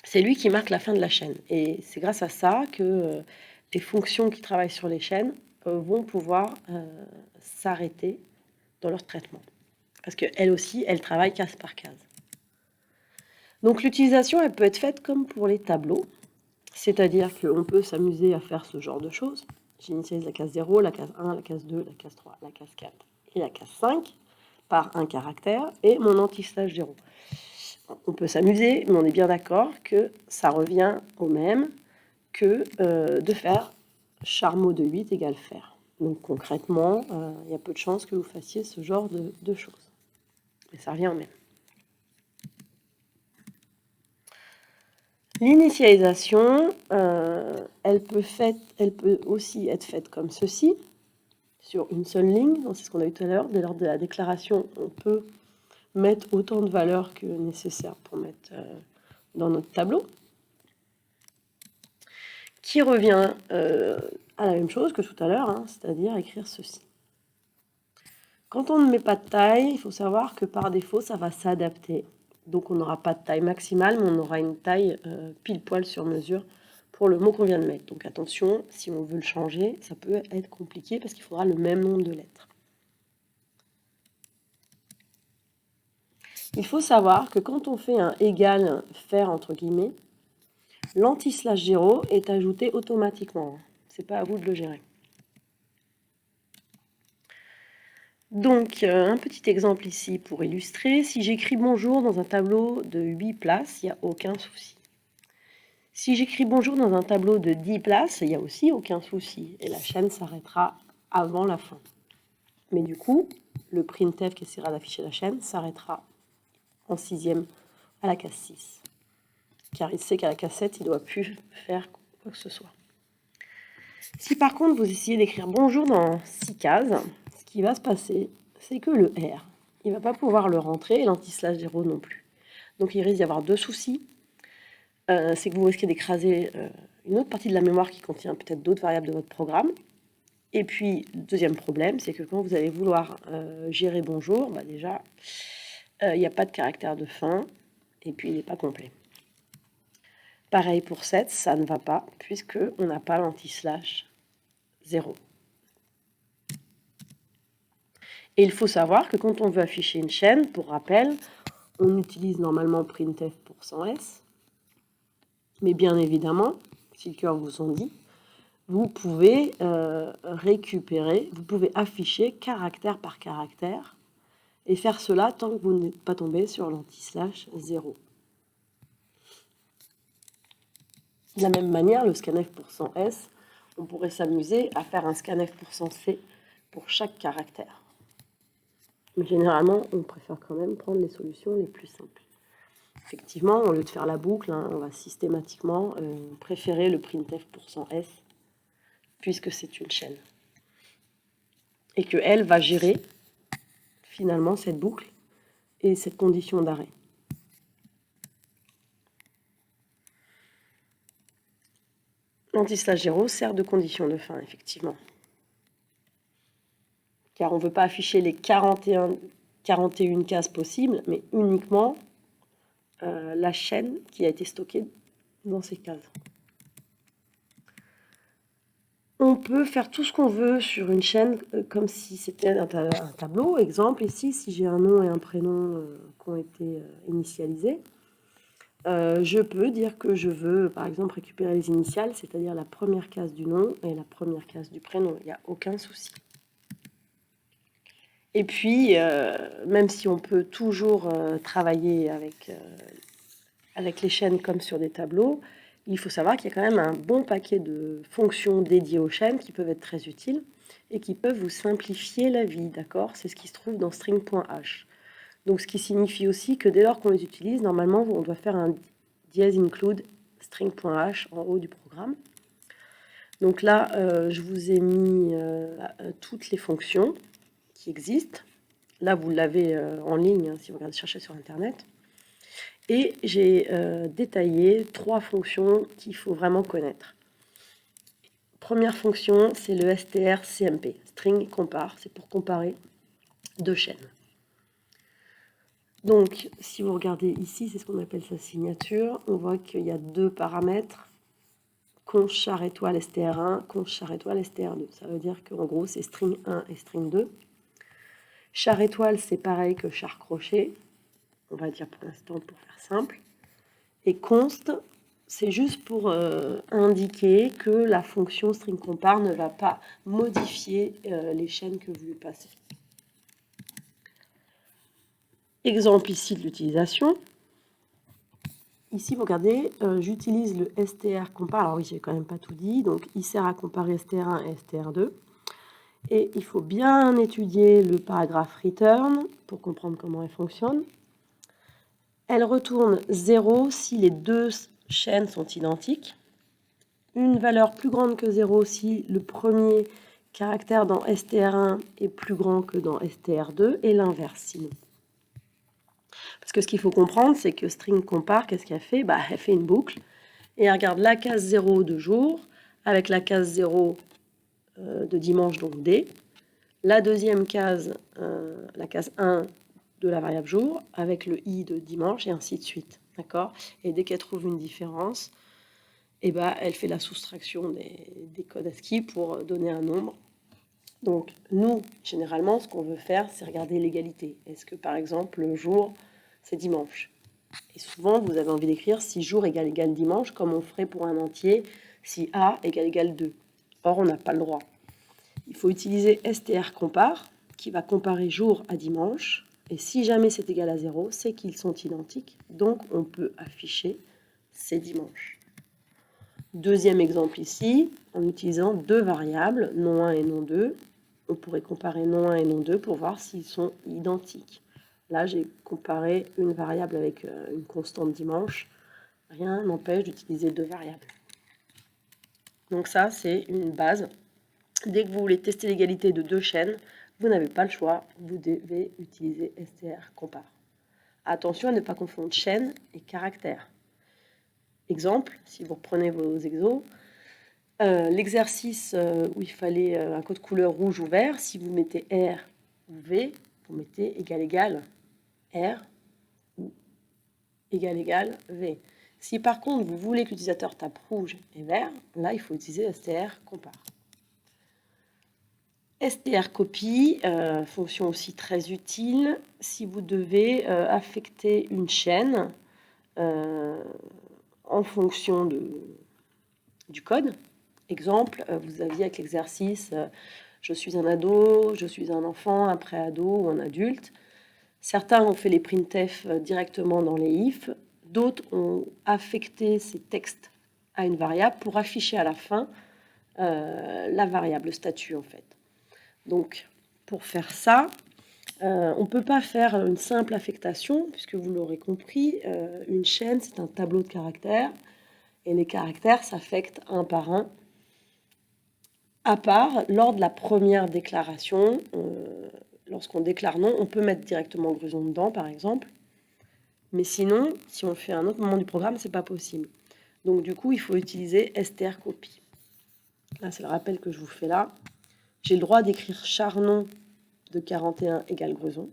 c'est lui qui marque la fin de la chaîne. Et c'est grâce à ça que les fonctions qui travaillent sur les chaînes vont pouvoir s'arrêter dans leur traitement. Parce qu'elles aussi, elles travaillent case par case. Donc l'utilisation, elle peut être faite comme pour les tableaux, c'est-à-dire qu'on peut s'amuser à faire ce genre de choses. J'initialise la case 0, la case 1, la case 2, la case 3, la case 4 et la case 5 par un caractère et mon anti-0. On peut s'amuser, mais on est bien d'accord que ça revient au même que de faire char-mot de 8 égale faire. Donc concrètement, il y a peu de chances que vous fassiez ce genre de choses. Mais ça revient au même. L'initialisation, elle peut aussi être faite comme ceci, sur une seule ligne. C'est ce qu'on a eu tout à l'heure. Dès lors de la déclaration, on peut mettre autant de valeurs que nécessaire pour mettre dans notre tableau, qui revient à la même chose que tout à l'heure, hein, c'est-à-dire écrire ceci. Quand on ne met pas de taille, il faut savoir que par défaut, ça va s'adapter. Donc on n'aura pas de taille maximale, mais on aura une taille pile poil sur mesure pour le mot qu'on vient de mettre. Donc attention, si on veut le changer, ça peut être compliqué parce qu'il faudra le même nombre de lettres. Il faut savoir que quand on fait un égal faire entre guillemets, l'anti-0 est ajouté automatiquement. C'est pas à vous de le gérer. Donc, un petit exemple ici pour illustrer. Si j'écris bonjour dans un tableau de 8 places, il n'y a aucun souci. Si j'écris bonjour dans un tableau de 10 places, il n'y a aussi aucun souci. Et la chaîne s'arrêtera avant la fin. Mais du coup, le printf qui essaiera d'afficher la chaîne s'arrêtera en 6e à la case 6. Car il sait qu'à la case 7, il ne doit plus faire quoi que ce soit. Si par contre vous essayez d'écrire bonjour dans 6 cases, ce qui va se passer, c'est que le R, il ne va pas pouvoir le rentrer et l'anti-0 non plus. Donc il risque d'y avoir deux soucis. C'est que vous risquez d'écraser une autre partie de la mémoire qui contient peut-être d'autres variables de votre programme. Et puis, le deuxième problème, c'est que quand vous allez vouloir gérer bonjour, bah déjà, il n'y a pas de caractère de fin, et puis il n'est pas complet. Pareil pour 7, ça ne va pas, puisqu'on n'a pas l'anti-0. Et il faut savoir que quand on veut afficher une chaîne, pour rappel, on utilise normalement printf %s, mais bien évidemment, si le cœur vous en dit, vous pouvez récupérer, vous pouvez afficher caractère par caractère et faire cela tant que vous n'êtes pas tombé sur l'anti-0. De la même manière, le scanf %s, on pourrait s'amuser à faire un scanf %c pour chaque caractère. Mais généralement, on préfère quand même prendre les solutions les plus simples. Effectivement, au lieu de faire la boucle, hein, on va systématiquement préférer le printf %s puisque c'est une chaîne. Et qu'elle va gérer finalement cette boucle et cette condition d'arrêt. L'anti-slash 0 sert de condition de fin, effectivement. Car on ne veut pas afficher les 41 cases possibles, mais uniquement la chaîne qui a été stockée dans ces cases. On peut faire tout ce qu'on veut sur une chaîne comme si c'était un tableau. Exemple, ici, si j'ai un nom et un prénom qui ont été initialisés, je peux dire que je veux, par exemple, récupérer les initiales, c'est-à-dire la première case du nom et la première case du prénom. Il n'y a aucun souci. Et puis, même si on peut toujours travailler avec les chaînes comme sur des tableaux, il faut savoir qu'il y a quand même un bon paquet de fonctions dédiées aux chaînes qui peuvent être très utiles et qui peuvent vous simplifier la vie, d'accord? C'est ce qui se trouve dans string.h. Donc, ce qui signifie aussi que dès lors qu'on les utilise, normalement, on doit faire un -include string.h en haut du programme. Donc là, je vous ai mis toutes les fonctions qui existent. Là, vous l'avez en ligne, hein, si vous regardez chercher sur Internet. Et j'ai détaillé 3 fonctions qu'il faut vraiment connaître. Première fonction, c'est le strcmp, string compare, c'est pour comparer deux chaînes. Donc, si vous regardez ici, c'est ce qu'on appelle sa signature, on voit qu'il y a 2 paramètres, const char étoile str1, const char étoile str2. Ça veut dire qu'en gros, c'est string 1 et string 2. Char étoile, c'est pareil que char crochet, on va dire pour l'instant pour faire simple. Et const, c'est juste pour indiquer que la fonction string compare ne va pas modifier les chaînes que vous lui passez. Exemple ici de l'utilisation. Ici, vous regardez, j'utilise le str compare. Alors oui, j'ai quand même pas tout dit. Donc, il sert à comparer str1 et str2. Et il faut bien étudier le paragraphe return pour comprendre comment elle fonctionne. Elle retourne 0 si les deux chaînes sont identiques. Une valeur plus grande que 0 si le premier caractère dans str1 est plus grand que dans str2 et l'inverse sinon. Parce que ce qu'il faut comprendre, c'est que string compare, qu'est-ce qu'elle fait? Elle fait une boucle et elle regarde la case 0 de jour avec la case 0 de dimanche, donc D, la deuxième case, la case 1 de la variable jour avec le i de dimanche et ainsi de suite. D'accord? Et dès qu'elle trouve une différence, elle fait la soustraction des codes ASCII pour donner un nombre. Donc, nous, généralement, ce qu'on veut faire, c'est regarder l'égalité. Est-ce que, par exemple, le jour, c'est dimanche? Et souvent, vous avez envie d'écrire si jour égale dimanche, comme on ferait pour un entier, si A égale 2. Or, on n'a pas le droit. Il faut utiliser str compare, qui va comparer jour à dimanche. Et si jamais c'est égal à 0, c'est qu'ils sont identiques. Donc, on peut afficher c'est dimanche. Deuxième exemple ici, en utilisant 2 variables, non1 et non2. On pourrait comparer non1 et non2 pour voir s'ils sont identiques. Là, j'ai comparé une variable avec une constante dimanche. Rien n'empêche d'utiliser 2 variables. Donc ça, c'est une base. Dès que vous voulez tester l'égalité de 2 chaînes, vous n'avez pas le choix, vous devez utiliser str compare. Attention à ne pas confondre chaîne et caractère. Exemple, si vous reprenez vos exos, l'exercice où il fallait un code couleur rouge ou vert, si vous mettez R ou V, vous mettez égal R ou égal V. Si par contre vous voulez que l'utilisateur tape rouge et vert, là il faut utiliser str compare. str copy, fonction aussi très utile si vous devez affecter une chaîne en fonction du code. Exemple, vous aviez avec l'exercice je suis un ado, je suis un enfant, un pré-ado ou un adulte. Certains ont fait les printf directement dans les if, d'autres ont affecté ces textes à une variable pour afficher à la fin la variable, le statut en fait. Donc, pour faire ça, on ne peut pas faire une simple affectation, puisque vous l'aurez compris, une chaîne, c'est un tableau de caractères, et les caractères s'affectent un par un. À part lors de la première déclaration, lorsqu'on déclare non, on peut mettre directement Gruson dedans, par exemple. Mais sinon, si on le fait à un autre moment du programme, c'est pas possible. Donc du coup, il faut utiliser strcopy. Là, c'est le rappel que je vous fais là. J'ai le droit d'écrire char nom de 41 égale Gruson.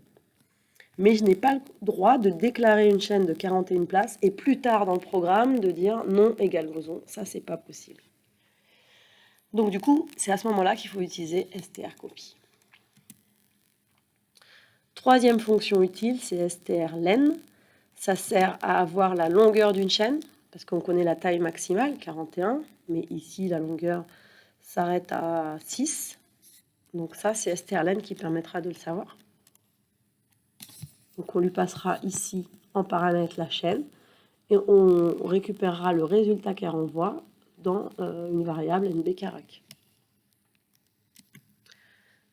Mais je n'ai pas le droit de déclarer une chaîne de 41 places et plus tard dans le programme de dire non égale Gruson. Ça, c'est pas possible. Donc du coup, c'est à ce moment-là qu'il faut utiliser strcopy. Troisième fonction utile, c'est strlen. Ça sert à avoir la longueur d'une chaîne, parce qu'on connaît la taille maximale, 41, mais ici, la longueur s'arrête à 6. Donc ça, c'est strlen qui permettra de le savoir. Donc on lui passera ici en paramètre la chaîne, et on récupérera le résultat qu'elle renvoie dans une variable nbcarac.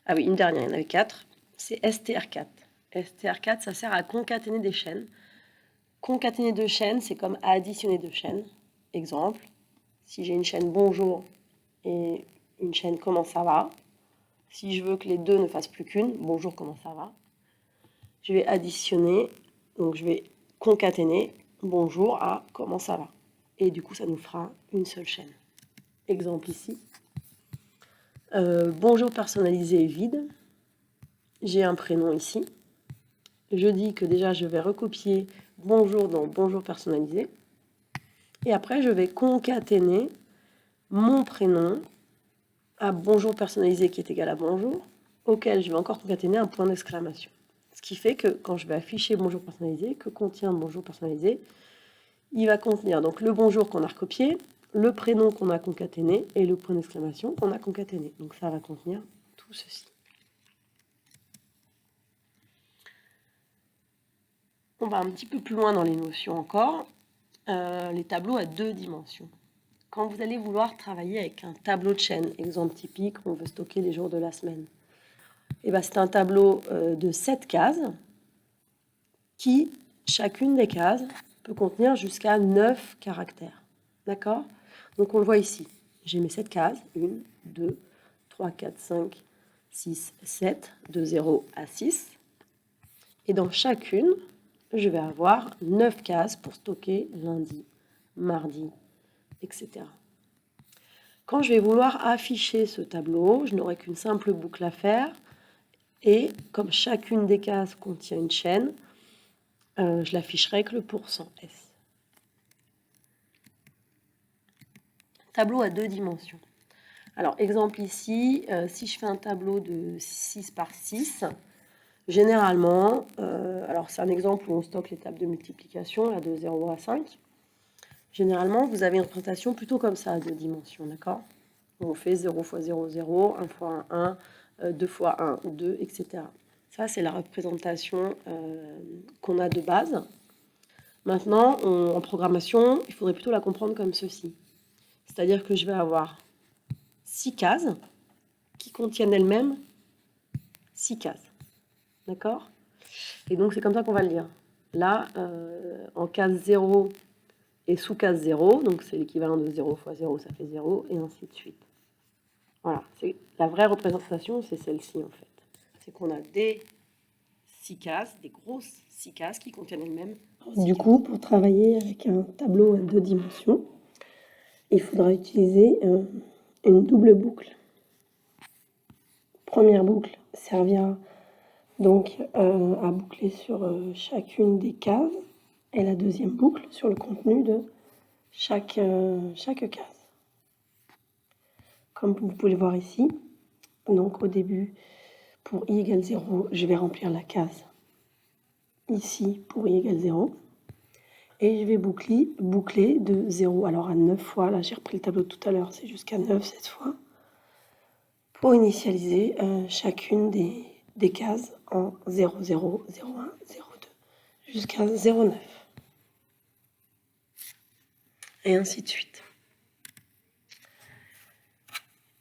Ah oui, une dernière, il y en avait 4. C'est str4. str4, ça sert à concaténer des chaînes. Concaténer deux chaînes, c'est comme additionner deux chaînes. Exemple, si j'ai une chaîne bonjour et une chaîne comment ça va, si je veux que les deux ne fassent plus qu'une, bonjour comment ça va, je vais additionner, donc je vais concaténer bonjour à comment ça va. Et du coup, ça nous fera une seule chaîne. Exemple ici. Bonjour personnalisé est vide. J'ai un prénom ici. Je dis que déjà, je vais recopier bonjour dans bonjour personnalisé. Et après, je vais concaténer mon prénom à bonjour personnalisé qui est égal à bonjour, auquel je vais encore concaténer un point d'exclamation. Ce qui fait que quand je vais afficher bonjour personnalisé, que contient bonjour personnalisé, il va contenir donc le bonjour qu'on a recopié, le prénom qu'on a concaténé et le point d'exclamation qu'on a concaténé. Donc ça va contenir tout ceci. On va un petit peu plus loin dans les notions encore. Les tableaux à deux dimensions. Quand vous allez vouloir travailler avec un tableau de chaîne, exemple typique, on veut stocker les jours de la semaine, et ben c'est un tableau de 7 cases qui, chacune des cases, peut contenir jusqu'à 9 caractères. D'accord? Donc on le voit ici. J'ai mes 7 cases. 1, 2, 3, 4, 5, 6, 7, de 0 à 6. Et dans chacune, je vais avoir 9 cases pour stocker lundi, mardi, etc. Quand je vais vouloir afficher ce tableau, je n'aurai qu'une simple boucle à faire. Et comme chacune des cases contient une chaîne, je l'afficherai avec le %S. Tableau à deux dimensions. Alors, exemple ici, si je fais un tableau de 6 par 6, généralement, alors c'est un exemple où on stocke les tables de multiplication, là de 0 à 5. Généralement, vous avez une représentation plutôt comme ça, à deux dimensions, d'accord? On fait 0 fois 0, 0, 1 fois 1, 2 fois 1, 2, etc. Ça, c'est la représentation qu'on a de base. Maintenant, en programmation, il faudrait plutôt la comprendre comme ceci. C'est-à-dire que je vais avoir 6 cases qui contiennent elles-mêmes 6 cases. D'accord? Et donc, c'est comme ça qu'on va le dire. Là, en case 0 et sous case 0, donc c'est l'équivalent de 0 fois 0, ça fait 0, et ainsi de suite. Voilà, la vraie représentation, c'est celle-ci en fait. C'est qu'on a des 6 cases, des grosses 6 cases qui contiennent elles-mêmes. Du coup, pour travailler avec un tableau à deux dimensions, il faudra utiliser une double boucle. Première boucle servira donc à boucler sur chacune des cases, et la deuxième boucle sur le contenu de chaque case. Comme vous pouvez le voir ici, donc au début, pour i égale 0, je vais remplir la case ici pour i égale 0. Et je vais boucler de 0 alors à 9 fois. Là, j'ai repris le tableau de tout à l'heure, c'est jusqu'à 9 cette fois. Pour initialiser chacune des cases en 0, 0, 0, 1, 0, 2, jusqu'à 0, 9. Et ainsi de suite.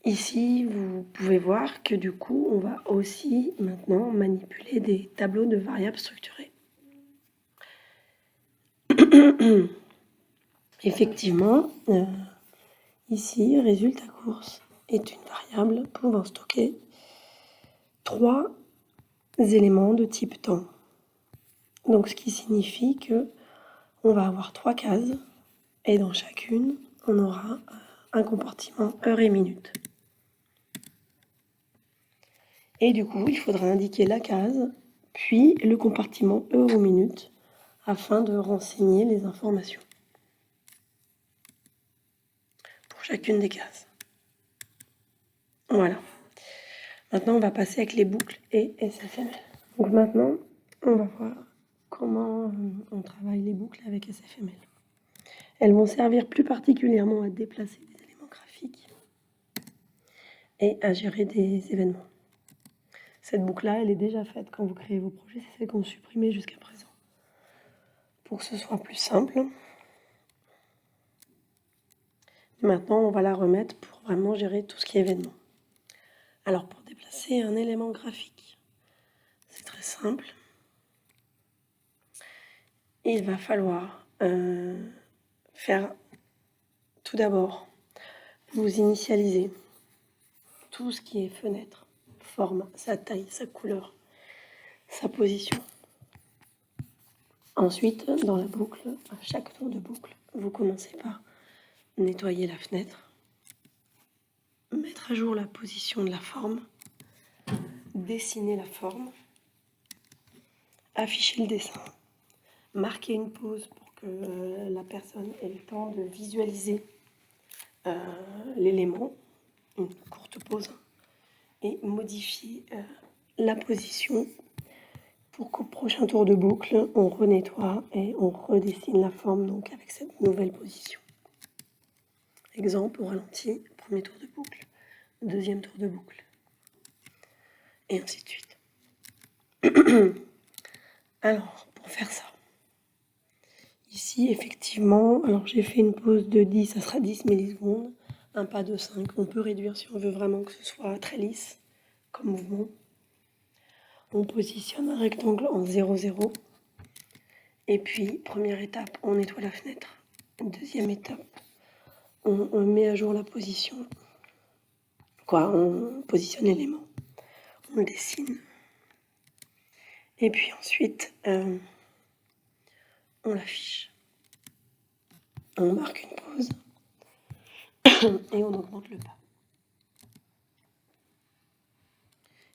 Ici, vous pouvez voir que du coup, on va aussi maintenant manipuler des tableaux de variables structurées. Effectivement, ici, résultat course est une variable pouvant stocker 3 éléments de type temps. Donc ce qui signifie que on va avoir 3 cases et dans chacune, on aura un compartiment heure et minute. Et du coup, il faudra indiquer la case, puis le compartiment heure ou minute, afin de renseigner les informations pour chacune des cases. Voilà. Maintenant, on va passer avec les boucles et SFML. Donc maintenant, on va voir comment on travaille les boucles avec SFML. Elles vont servir plus particulièrement à déplacer des éléments graphiques et à gérer des événements. Cette boucle-là, elle est déjà faite quand vous créez vos projets, c'est celle qu'on supprimait jusqu'à présent. Pour que ce soit plus simple, maintenant on va la remettre pour vraiment gérer tout ce qui est événement. Alors pour déplacer un élément graphique, c'est très simple. Il va falloir faire tout d'abord, vous initialiser tout ce qui est fenêtre, forme, sa taille, sa couleur, sa position. Ensuite, dans la boucle, à chaque tour de boucle, vous commencez par nettoyer la fenêtre, mettre à jour la position de la forme, dessiner la forme, afficher le dessin, marquer une pause pour que la personne ait le temps de visualiser l'élément, une courte pause, et modifier la position pour qu'au prochain tour de boucle, on renettoie et on redessine la forme donc avec cette nouvelle position. Exemple au ralenti, premier tour de boucle, deuxième tour de boucle, et ainsi de suite. Alors, pour faire ça, ici, effectivement, alors j'ai fait une pause de 10, ça sera 10 millisecondes, un pas de 5, on peut réduire si on veut vraiment que ce soit très lisse comme mouvement. On positionne un rectangle en 0, 0. Et puis, première étape, on nettoie la fenêtre. Deuxième étape, on met à jour la position. On positionne l'élément. On le dessine. Et puis ensuite, on l'affiche. On marque une pause. Et on augmente le pas.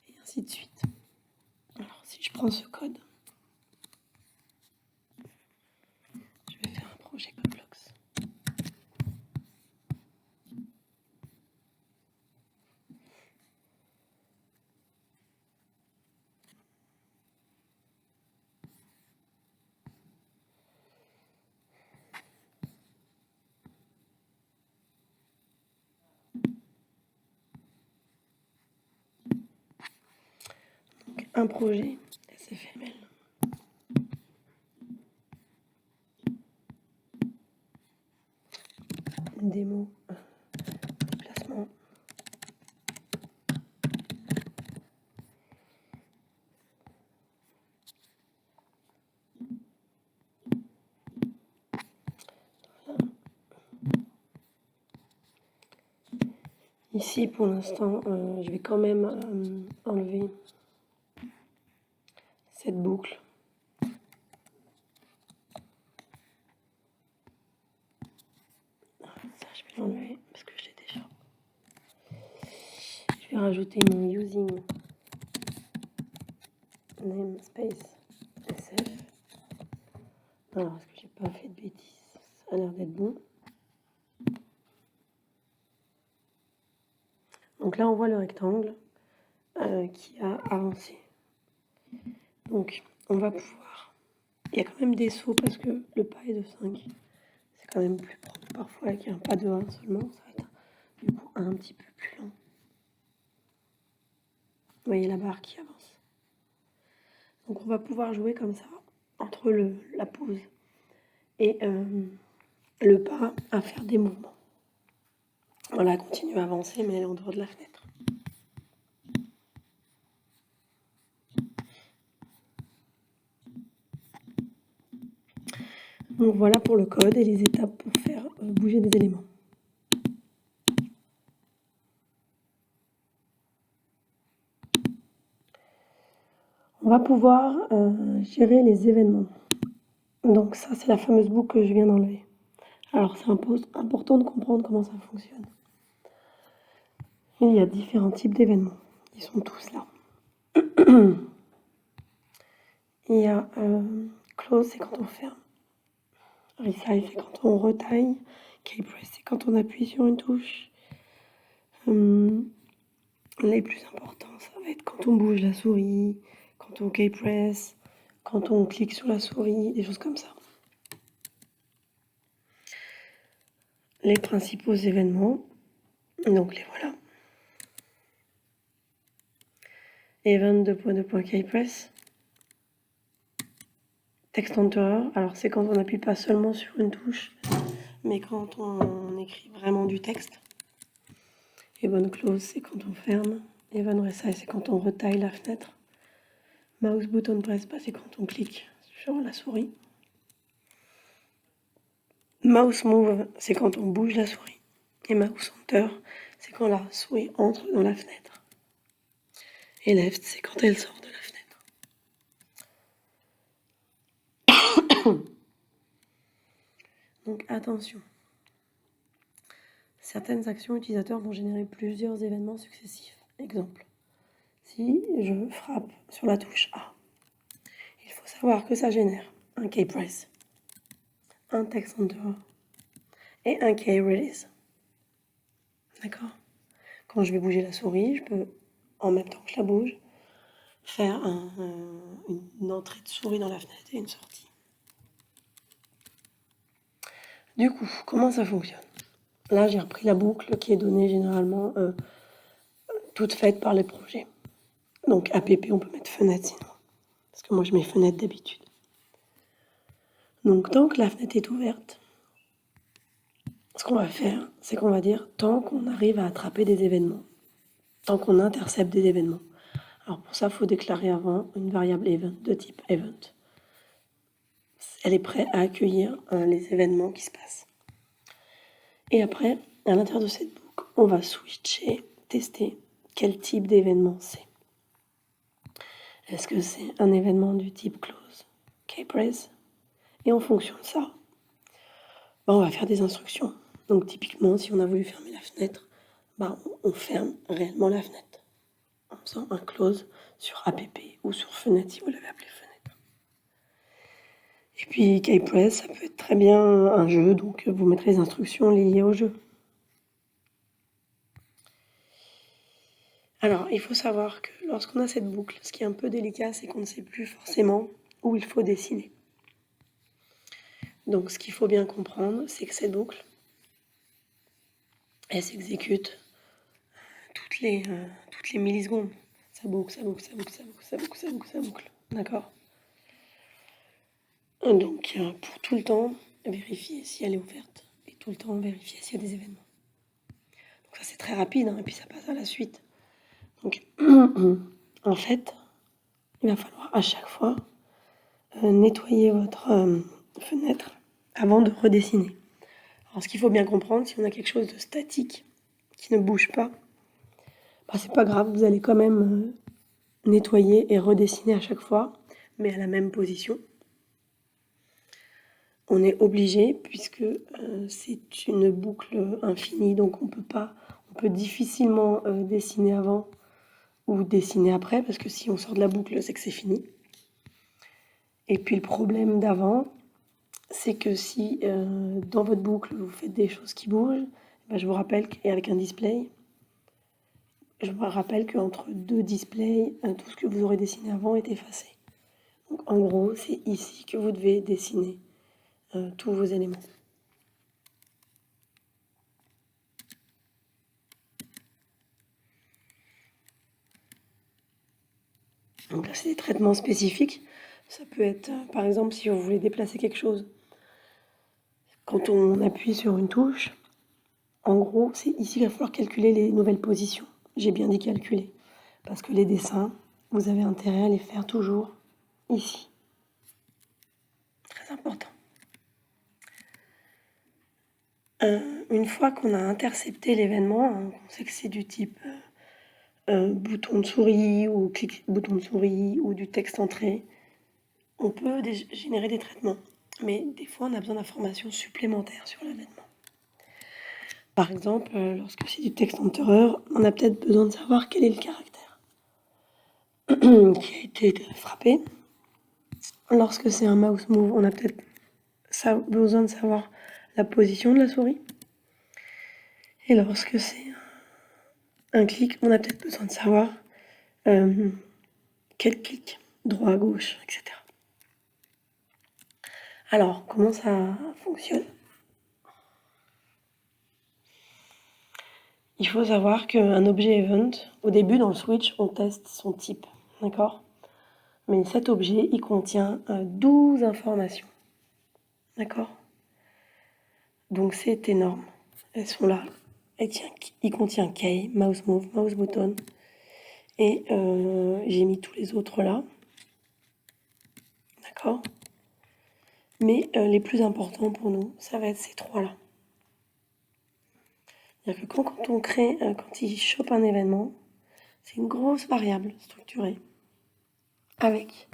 Et ainsi de suite. Alors, si je prends ce code, je vais faire un projet Codeblox. Donc, un projet SFML. Une démo, déplacement. Ici, pour l'instant, je vais quand même enlever cette boucle. Ça, je vais l'enlever parce que je l'ai déjà. Je vais rajouter mon using namespace SF. Alors, est-ce que j'ai pas fait de bêtises? Ça a l'air d'être bon. Donc là, on voit le rectangle qui a avancé. Donc, on va pouvoir... Il y a quand même des sauts parce que le pas est de 5. C'est quand même plus propre parfois avec un pas de 1 seulement. Ça va être du coup un petit peu plus lent. Vous voyez la barre qui avance. Donc, on va pouvoir jouer comme ça entre la pause et le pas à faire des mouvements. Voilà, elle continue à avancer, mais elle est en dehors de la fenêtre. Donc voilà pour le code et les étapes pour faire bouger des éléments. On va pouvoir gérer les événements. Donc ça, c'est la fameuse boucle que je viens d'enlever. Alors c'est important de comprendre comment ça fonctionne. Il y a différents types d'événements. Ils sont tous là. Il y a close, c'est quand on ferme. Resize, c'est quand on retaille. Keypress, c'est quand on appuie sur une touche. Les plus importants, ça va être quand on bouge la souris, quand on keypress, quand on clique sur la souris, des choses comme ça. Les principaux événements, donc les voilà. Event 2.2. Keypress. Text Enter, alors c'est quand on n'appuie pas seulement sur une touche, mais quand on écrit vraiment du texte. Event Close, c'est quand on ferme. Event Resize, c'est quand on retaille la fenêtre. Mouse Button Press, c'est quand on clique sur la souris. Mouse Move, c'est quand on bouge la souris. Et Mouse Enter, c'est quand la souris entre dans la fenêtre. Et Left, c'est quand elle sort de la fenêtre. Donc attention. Certaines actions utilisateurs vont générer plusieurs événements successifs. Exemple. Si je frappe sur la touche A, il faut savoir que ça génère un keypress, un text enter et un key release. D'accord? Quand je vais bouger la souris, je peux, en même temps que je la bouge, faire une entrée de souris dans la fenêtre et une sortie. Du coup, comment ça fonctionne? Là, j'ai repris la boucle qui est donnée généralement toute faite par les projets. Donc, app, on peut mettre fenêtre sinon. Parce que moi, je mets fenêtre d'habitude. Donc, tant que la fenêtre est ouverte, ce qu'on va faire, c'est qu'on va dire tant qu'on arrive à attraper des événements, tant qu'on intercepte des événements. Alors, pour ça, il faut déclarer avant une variable event de type event. Elle est prête à accueillir les événements qui se passent. Et après, à l'intérieur de cette boucle, on va switcher, tester quel type d'événement c'est. Est-ce que c'est un événement du type close, keypress? Et en fonction de ça, on va faire des instructions. Donc typiquement, si on a voulu fermer la fenêtre, on ferme réellement la fenêtre en faisant un close sur app ou sur fenêtre si vous l'avez appelé fenêtre. Et puis keypress, ça peut être très bien un jeu, donc vous mettrez les instructions liées au jeu. Alors, il faut savoir que lorsqu'on a cette boucle, ce qui est un peu délicat, c'est qu'on ne sait plus forcément où il faut dessiner. Donc, ce qu'il faut bien comprendre, c'est que cette boucle, elle s'exécute toutes les millisecondes. Ça boucle, ça boucle, ça boucle, ça boucle, ça boucle, ça boucle, ça boucle. D'accord? Donc, pour tout le temps, vérifier si elle est ouverte. Et tout le temps, vérifier s'il y a des événements. Donc, ça, c'est très rapide, et puis ça passe à la suite. Donc, en fait, il va falloir à chaque fois nettoyer votre fenêtre avant de redessiner. Alors, ce qu'il faut bien comprendre, si on a quelque chose de statique qui ne bouge pas, c'est pas grave, vous allez quand même nettoyer et redessiner à chaque fois, mais à la même position. On est obligé puisque c'est une boucle infinie, donc on peut difficilement dessiner avant ou dessiner après, parce que si on sort de la boucle, c'est que c'est fini. Et puis le problème d'avant, c'est que si dans votre boucle, vous faites des choses qui bougent, je vous rappelle qu'avec un display, je vous rappelle qu'entre deux displays, tout ce que vous aurez dessiné avant est effacé. Donc en gros, c'est ici que vous devez dessiner tous vos éléments. Donc là, c'est des traitements spécifiques. Ça peut être, par exemple, si vous voulez déplacer quelque chose. Quand on appuie sur une touche, en gros, c'est ici qu'il va falloir calculer les nouvelles positions. J'ai bien dit calculer. Parce que les dessins, vous avez intérêt à les faire toujours ici. Très important. Une fois qu'on a intercepté l'événement, on sait que c'est du type bouton de souris ou bouton de souris ou du texte entrée, on peut générer des traitements. Mais des fois, on a besoin d'informations supplémentaires sur l'événement. Par exemple, lorsque c'est du texte enterreur, on a peut-être besoin de savoir quel est le caractère qui a été frappé. Lorsque c'est un mouse move, on a peut-être besoin de savoir la position de la souris. Et lorsque c'est un clic, on a peut-être besoin de savoir quel clic, droit, gauche, etc. Alors, comment ça fonctionne? Il faut savoir qu'un objet event, au début dans le switch, on teste son type, d'accord? Mais cet objet, il contient 12 informations, d'accord? Donc c'est énorme. Elles sont là. Il contient key, mouse move, mouse button. Et j'ai mis tous les autres là. D'accord? Mais les plus importants pour nous, ça va être ces trois-là. C'est-à-dire que quand on crée, quand il chope un événement, c'est une grosse variable structurée avec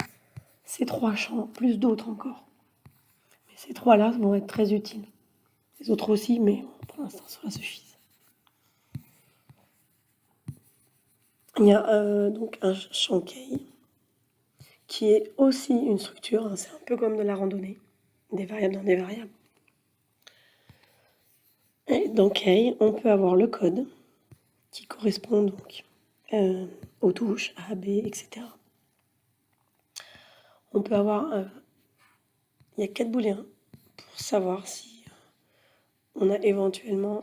ces trois champs, plus d'autres encore. Mais ces trois-là vont être très utiles. Les autres aussi, mais pour l'instant, cela suffit. Il y a donc un champ key qui est aussi une structure, hein, c'est un peu comme de la randonnée, des variables dans des variables. Et dans key, on peut avoir le code qui correspond donc aux touches A, B, etc. On peut avoir, il y a 4 booléens pour savoir si on a éventuellement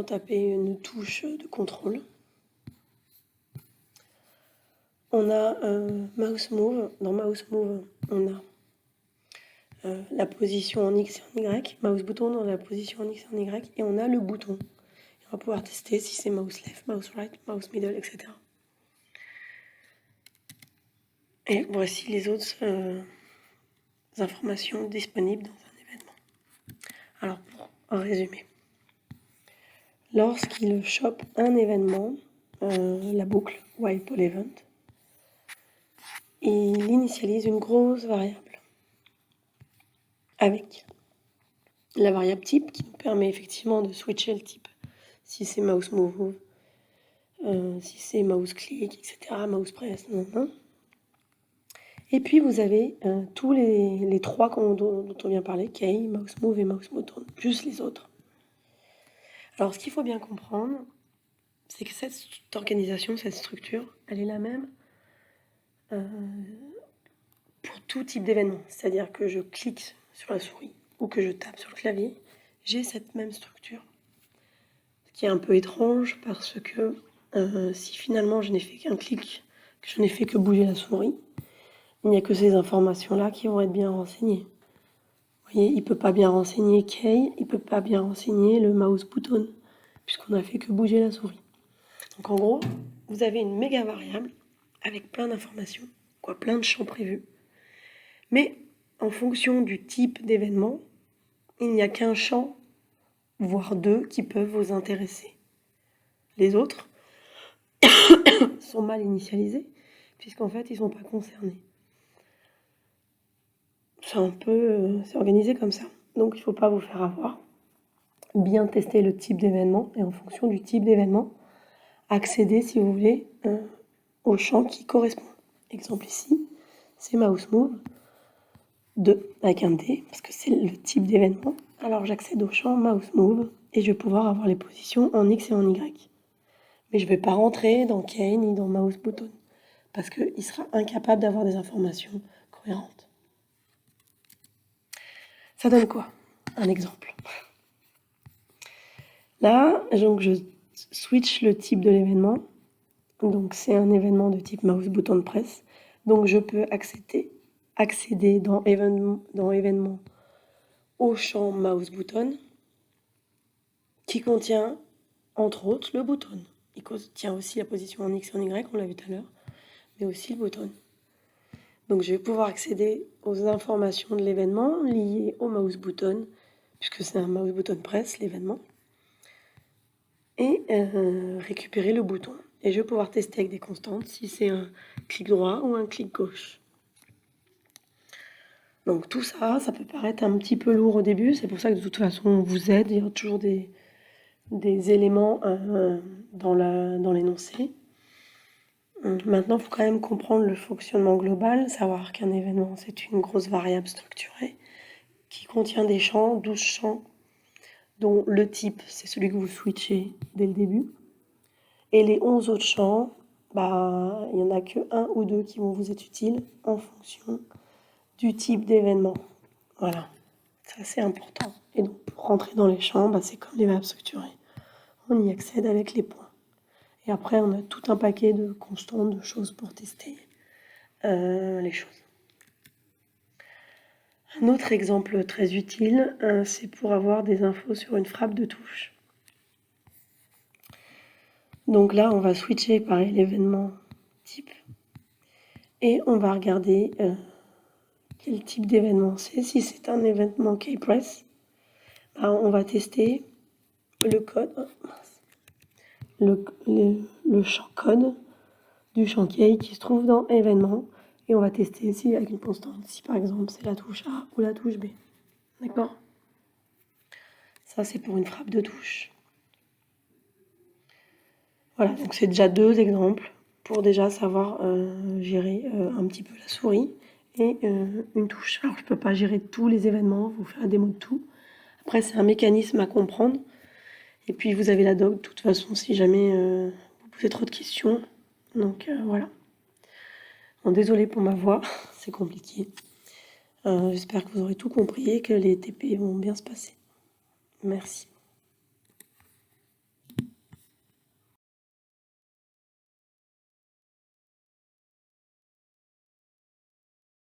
tapé une touche de contrôle. On a mouse move. Dans mouse move, on a la position en X et en Y. Mouse button dans la position en X et en Y. Et on a le bouton. Et on va pouvoir tester si c'est mouse left, mouse right, mouse middle, etc. Et voici les autres informations disponibles dans un événement. Alors, pour résumer. Lorsqu'il chope un événement, la boucle while poll event, il initialise une grosse variable avec la variable type qui nous permet effectivement de switcher le type si c'est mouse move, si c'est mouse click, etc., mouse press, Et puis vous avez tous les trois dont on vient parler, key, mouse move et mouse button, plus les autres. Alors ce qu'il faut bien comprendre, c'est que cette organisation, cette structure, elle est la même pour tout type d'événement. C'est-à-dire que je clique sur la souris ou que je tape sur le clavier, j'ai cette même structure. Ce qui est un peu étrange parce que si finalement je n'ai fait qu'un clic, que je n'ai fait que bouger la souris, il n'y a que ces informations-là qui vont être bien renseignées. Vous voyez, il ne peut pas bien renseigner key, il ne peut pas bien renseigner le mouse button, puisqu'on n'a fait que bouger la souris. Donc en gros, vous avez une méga variable avec plein d'informations, plein de champs prévus. Mais en fonction du type d'événement, il n'y a qu'un champ, voire deux, qui peuvent vous intéresser. Les autres sont mal initialisés, puisqu'en fait, ils ne sont pas concernés. C'est organisé comme ça. Donc, il ne faut pas vous faire avoir. Bien tester le type d'événement, et en fonction du type d'événement, accéder, si vous voulez, au champ qui correspond. Exemple ici, c'est mouse move 2 avec un D, parce que c'est le type d'événement. Alors j'accède au champ mouse move et je vais pouvoir avoir les positions en X et en Y. Mais je ne vais pas rentrer dans key ni dans mouse button, parce qu'il sera incapable d'avoir des informations cohérentes. Ça donne quoi? Un exemple. Là, donc je switch le type de l'événement. Donc c'est un événement de type mouse button press. Donc je peux accéder dans événement au champ mouse button qui contient entre autres le button. Il contient aussi la position en X et en Y, on l'a vu tout à l'heure, mais aussi le button. Donc je vais pouvoir accéder aux informations de l'événement liées au mouse button, puisque c'est un mouse button press l'événement. et récupérer le bouton. Et je vais pouvoir tester avec des constantes si c'est un clic droit ou un clic gauche. Donc tout ça, ça peut paraître un petit peu lourd au début, c'est pour ça que de toute façon on vous aide, il y a toujours des éléments dans l'énoncé. Maintenant, il faut quand même comprendre le fonctionnement global, savoir qu'un événement, c'est une grosse variable structurée qui contient des champs, 12 champs, dont le type, c'est celui que vous switchez dès le début. Et les 11 autres champs, bah, il n'y en a que 1 ou 2 qui vont vous être utiles en fonction du type d'événement. Voilà, ça c'est important. Et donc, pour rentrer dans les champs, bah, c'est comme les verbes structurés. On y accède avec les points. Et après, on a tout un paquet de constantes, de choses pour tester les choses. Un autre exemple très utile, c'est pour avoir des infos sur une frappe de touche. Donc là, on va switcher par l'événement type et on va regarder quel type d'événement c'est. Si c'est un événement keypress, bah, on va tester le code, le champ code du champ key qui se trouve dans événement. Et on va tester ici avec une constante, si par exemple c'est la touche A ou la touche B. D'accord? Ça, c'est pour une frappe de touche. Voilà, donc c'est déjà 2 exemples pour déjà savoir gérer un petit peu la souris et une touche. Alors, je ne peux pas gérer tous les événements, vous faire la démo de tout. Après, c'est un mécanisme à comprendre. Et puis, vous avez la doc, de toute façon, si jamais vous posez trop de questions. Donc, voilà. Bon, désolé pour ma voix, c'est compliqué. J'espère que vous aurez tout compris et que les TP vont bien se passer. Merci.